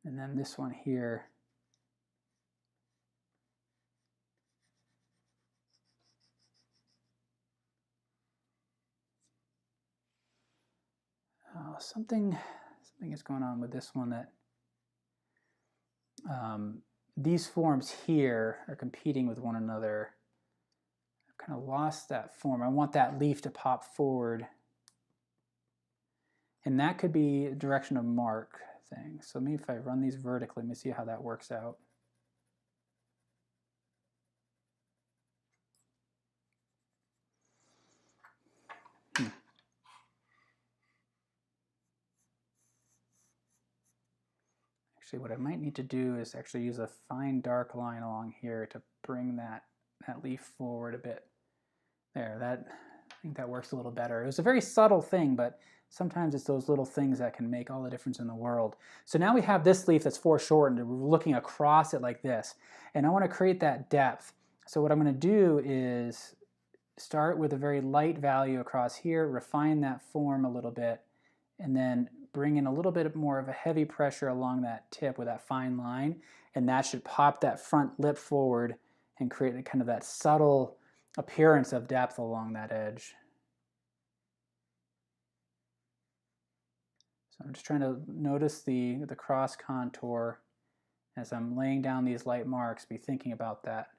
And then this one here, something is going on with this one that these forms here are competing with one another. I've kind of lost that form. I want that leaf to pop forward, and that could be a direction of mark thing. So maybe if I run these vertically, let me see how that works out. Actually, what I might need to do is actually use a fine dark line along here to bring that leaf forward a bit. There, I think that works a little better. It was a very subtle thing, but sometimes it's those little things that can make all the difference in the world. So now we have this leaf that's foreshortened, and we're looking across it like this. And I want to create that depth. So what I'm going to do is start with a very light value across here, refine that form a little bit, and then bring in a little bit more of a heavy pressure along that tip with that fine line, and that should pop that front lip forward and create kind of that subtle appearance of depth along that edge. So I'm just trying to notice the cross contour as I'm laying down these light marks, be thinking about that.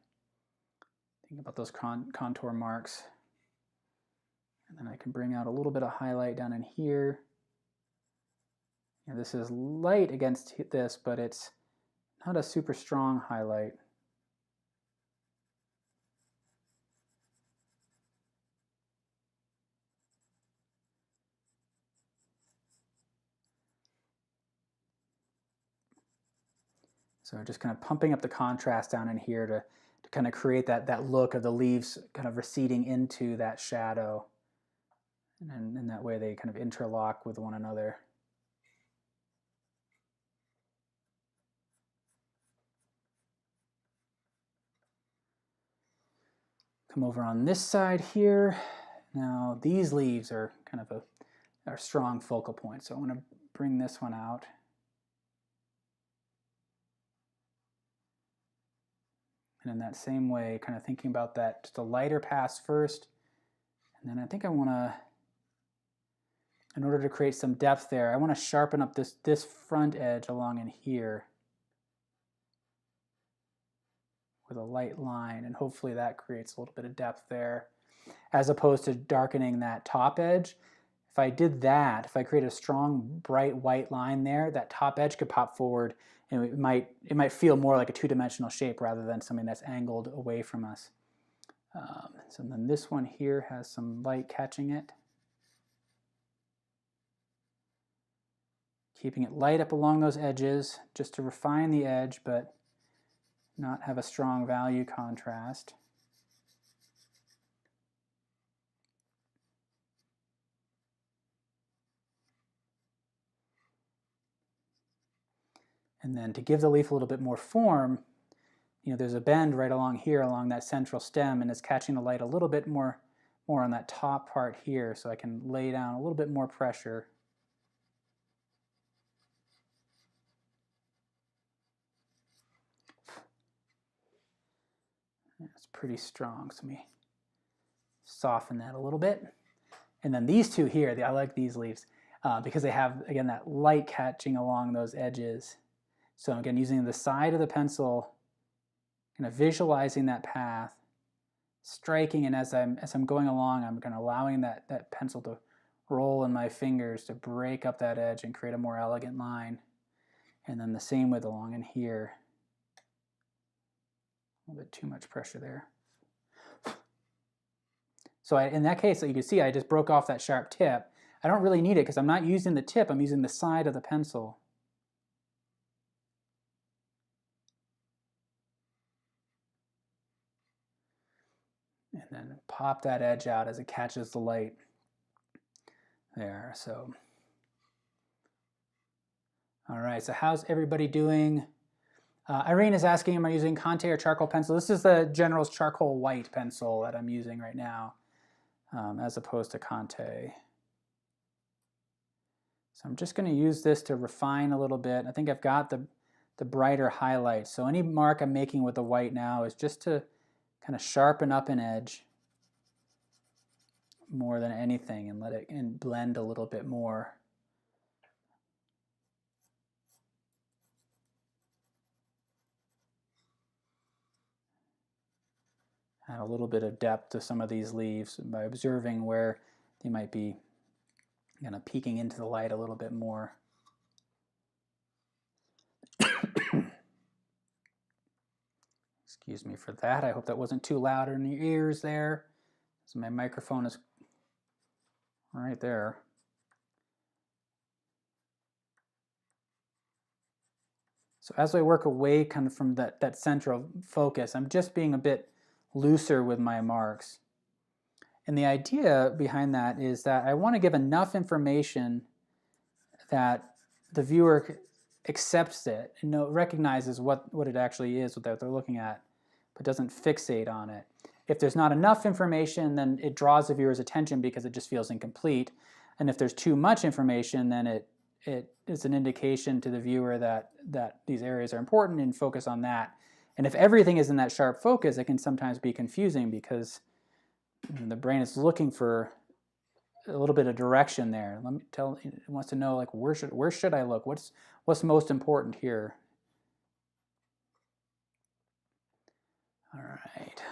Think about those contour marks. And then I can bring out a little bit of highlight down in here. And this is light against this, but it's not a super strong highlight. So just kind of pumping up the contrast down in here to kind of create that look of the leaves kind of receding into that shadow. And in that way they kind of interlock with one another. Come over on this side here. Now these leaves are kind of a strong focal point. So I want to bring this one out. And in that same way, kind of thinking about that, just a lighter pass first. And then I think I want to, in order to create some depth there, I want to sharpen up this front edge along in here with a light line, and hopefully that creates a little bit of depth there, as opposed to darkening that top edge. If I did that, if I create a strong, bright white line there, that top edge could pop forward, and it might feel more like a two-dimensional shape rather than something that's angled away from us. So then this one here has some light catching it. Keeping it light up along those edges, just to refine the edge, but not have a strong value contrast. And then to give the leaf a little bit more form, there's a bend right along here, along that central stem, and it's catching the light a little bit more on that top part here, so I can lay down a little bit more pressure. It's pretty strong, so let me soften that a little bit. And then these two here, I like these leaves because they have, again, that light catching along those edges. So again, using the side of the pencil, kind of visualizing that path, striking, and as I'm going along, I'm kind of allowing that pencil to roll in my fingers to break up that edge and create a more elegant line. And then the same with along in here. A little bit too much pressure there. So in that case, you can see I just broke off that sharp tip. I don't really need it because I'm not using the tip, I'm using the side of the pencil. And then pop that edge out as it catches the light there. So, all right, so how's everybody doing? Irene is asking, am I using Conte or charcoal pencil? This is the General's charcoal white pencil that I'm using right now, as opposed to Conte. So I'm just going to use this to refine a little bit. I think I've got the brighter highlights. So any mark I'm making with the white now is just to kind of sharpen up an edge more than anything and let it blend a little bit more. Add a little bit of depth to some of these leaves by observing where they might be kind of peeking into the light a little bit more. Excuse me for that. I hope that wasn't too loud in your ears there. So my microphone is right there. So as I work away kind of from that central focus, I'm just being a bit looser with my marks. And the idea behind that is that I want to give enough information that the viewer accepts it and recognizes what it actually is that they're looking at, but doesn't fixate on it. If there's not enough information, then it draws the viewer's attention because it just feels incomplete. And if there's too much information, then it is an indication to the viewer that these areas are important and focus on that. And if everything is in that sharp focus, it can sometimes be confusing because the brain is looking for a little bit of direction there. It wants to know, like, where should I look? What's most important here? All right.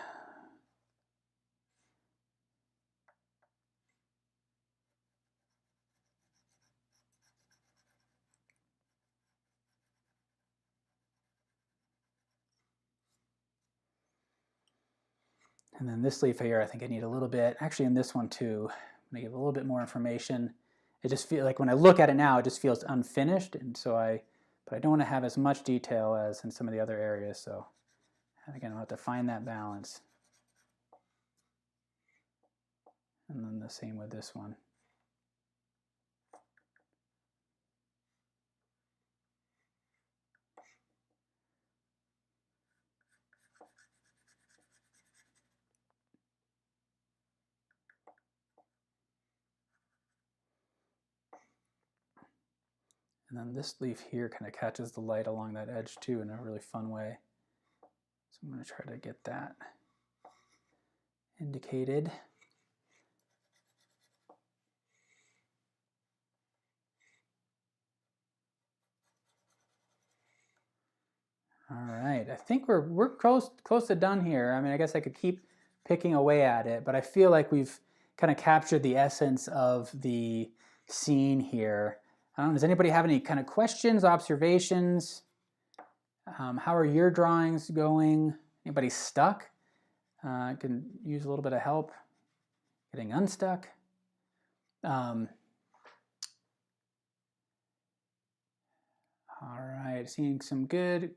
And then this leaf here, I think I need a little bit, actually in this one too, I'm gonna give a little bit more information. It just feels like when I look at it now, it just feels unfinished, and so but I don't want to have as much detail as in some of the other areas, so again, I'll have to find that balance. And then the same with this one. And then this leaf here kind of catches the light along that edge too in a really fun way. So I'm going to try to get that indicated. All right, I think we're close to done here. I mean, I guess I could keep picking away at it, but I feel like we've kind of captured the essence of the scene here. Does anybody have any kind of questions, observations? How are your drawings going? Anybody stuck? I can use a little bit of help getting unstuck. All right, seeing some good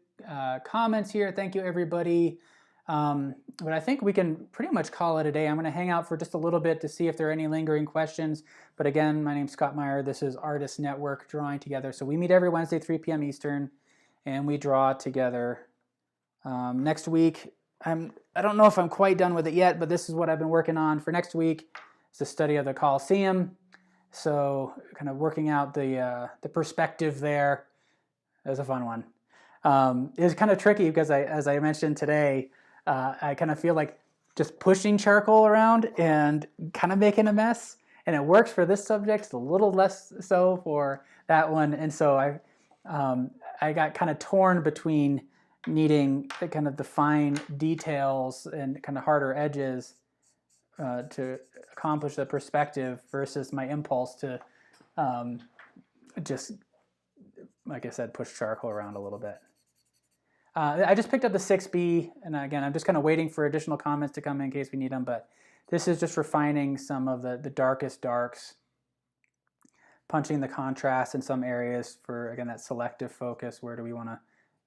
comments here. Thank you, everybody. But I think we can pretty much call it a day. I'm going to hang out for just a little bit to see if there are any lingering questions. But again, my name's Scott Maier. This is Artist Network Drawing Together. So we meet every Wednesday, 3 p.m. Eastern, and we draw together. Next week, I don't know if I'm quite done with it yet, but this is what I've been working on for next week. It's the study of the Colosseum. So kind of working out the perspective there. It was a fun one. It was kind of tricky because as I mentioned today, I kind of feel like just pushing charcoal around and kind of making a mess. And it works for this subject, it's a little less so for that one. And so I got kind of torn between needing kind of the fine details and kind of harder edges to accomplish the perspective versus my impulse to just, like I said, push charcoal around a little bit. I just picked up the 6B, and again, I'm just kind of waiting for additional comments to come in case we need them, but this is just refining some of the darkest darks, punching the contrast in some areas for, again, that selective focus. Where do we want to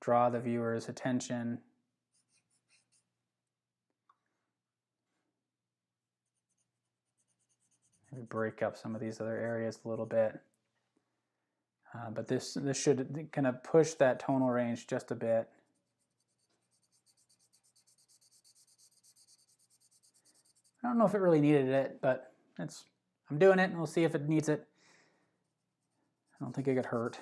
draw the viewer's attention? Maybe break up some of these other areas a little bit. But this should kind of push that tonal range just a bit. I don't know if it really needed it, but I'm doing it, and we'll see if it needs it. I don't think it could hurt.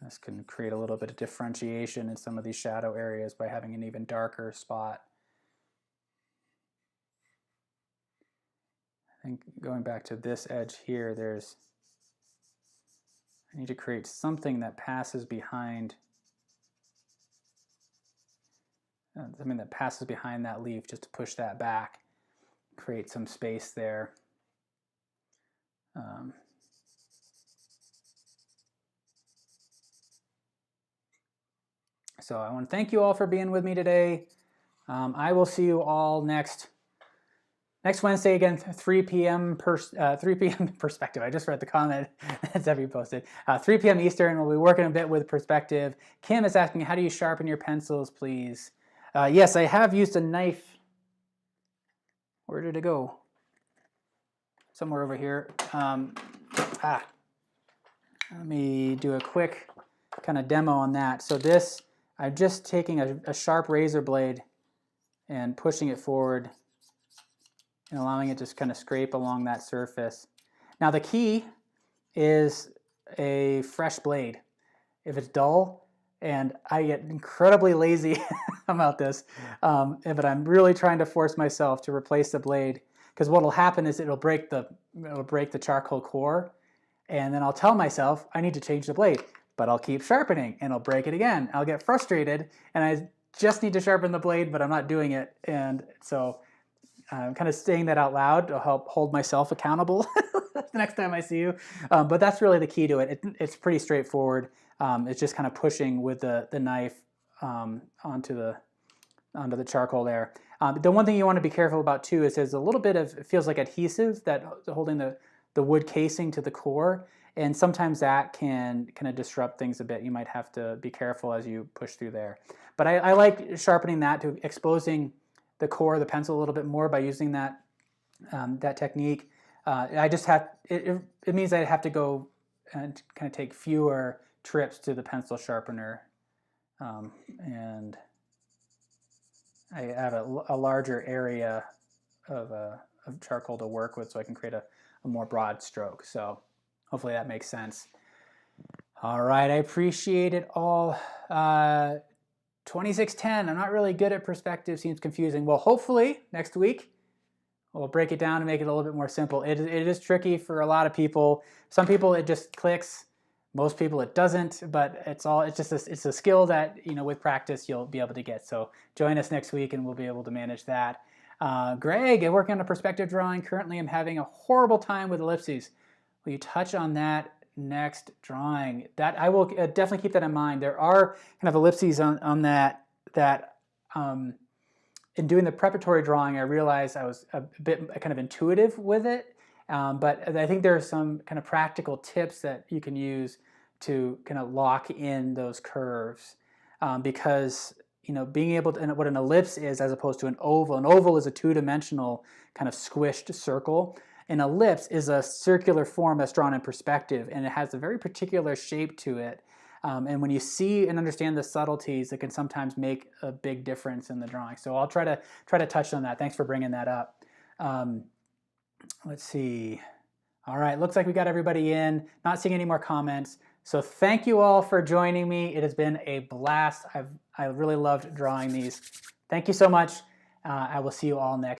This can create a little bit of differentiation in some of these shadow areas by having an even darker spot. I think going back to this edge here, I need to create something that passes behind, that leaf, just to push that back, create some space there. So I want to thank you all for being with me today. I will see you all next Wednesday, again, 3 p.m. 3 p.m. perspective. I just read the comment that's every posted. 3 p.m. Eastern, we'll be working a bit with perspective. Kim is asking, how do you sharpen your pencils, please? Yes, I have used a knife. Where did it go? Somewhere over here. Let me do a quick kind of demo on that. So this, I'm just taking a sharp razor blade and pushing it forward and allowing it to just kind of scrape along that surface. Now the key is a fresh blade. If it's dull, and I get incredibly lazy about this, but I'm really trying to force myself to replace the blade, because what will happen is it'll break the charcoal core, and then I'll tell myself I need to change the blade, but I'll keep sharpening and I'll break it again. I'll get frustrated and I just need to sharpen the blade, but I'm not doing it. And so I'm kind of saying that out loud to help hold myself accountable the next time I see you. But that's really the key to it. It's pretty straightforward. It's just kind of pushing with the knife onto the charcoal there. The one thing you want to be careful about too is there's a little bit of, it feels like adhesive that holding the wood casing to the core, and sometimes that can kind of disrupt things a bit. You might have to be careful as you push through there. But I like sharpening that, to exposing the core of the pencil a little bit more by using that technique. I just have, it means I have to go and kind of take fewer trips to the pencil sharpener, and I have a larger area of charcoal to work with, so I can create a more broad stroke. So hopefully that makes sense. All right, I appreciate it all. 2610, I'm not really good at perspective, seems confusing. Well, hopefully next week we'll break it down and make it a little bit more simple. It is tricky for a lot of people. Some people it just clicks, most people it doesn't, but it's a skill that, you know, with practice you'll be able to get. So join us next week and we'll be able to manage that. Greg, I'm working on a perspective drawing. Currently I'm having a horrible time with ellipses. Will you touch on that next drawing? That I will definitely keep that in mind. There are kind of ellipses on that in doing the preparatory drawing, I realized I was a bit kind of intuitive with it, but I think there are some kind of practical tips that you can use to kind of lock in those curves, because, you know, being able to, and what an ellipse is as opposed to an oval is a two-dimensional kind of squished circle. An ellipse is a circular form that's drawn in perspective, and it has a very particular shape to it. And when you see and understand the subtleties, it can sometimes make a big difference in the drawing. So I'll try to touch on that. Thanks for bringing that up. Let's see. All right, looks like we got everybody in. Not seeing any more comments. So thank you all for joining me. It has been a blast. I really loved drawing these. Thank you so much. I will see you all next.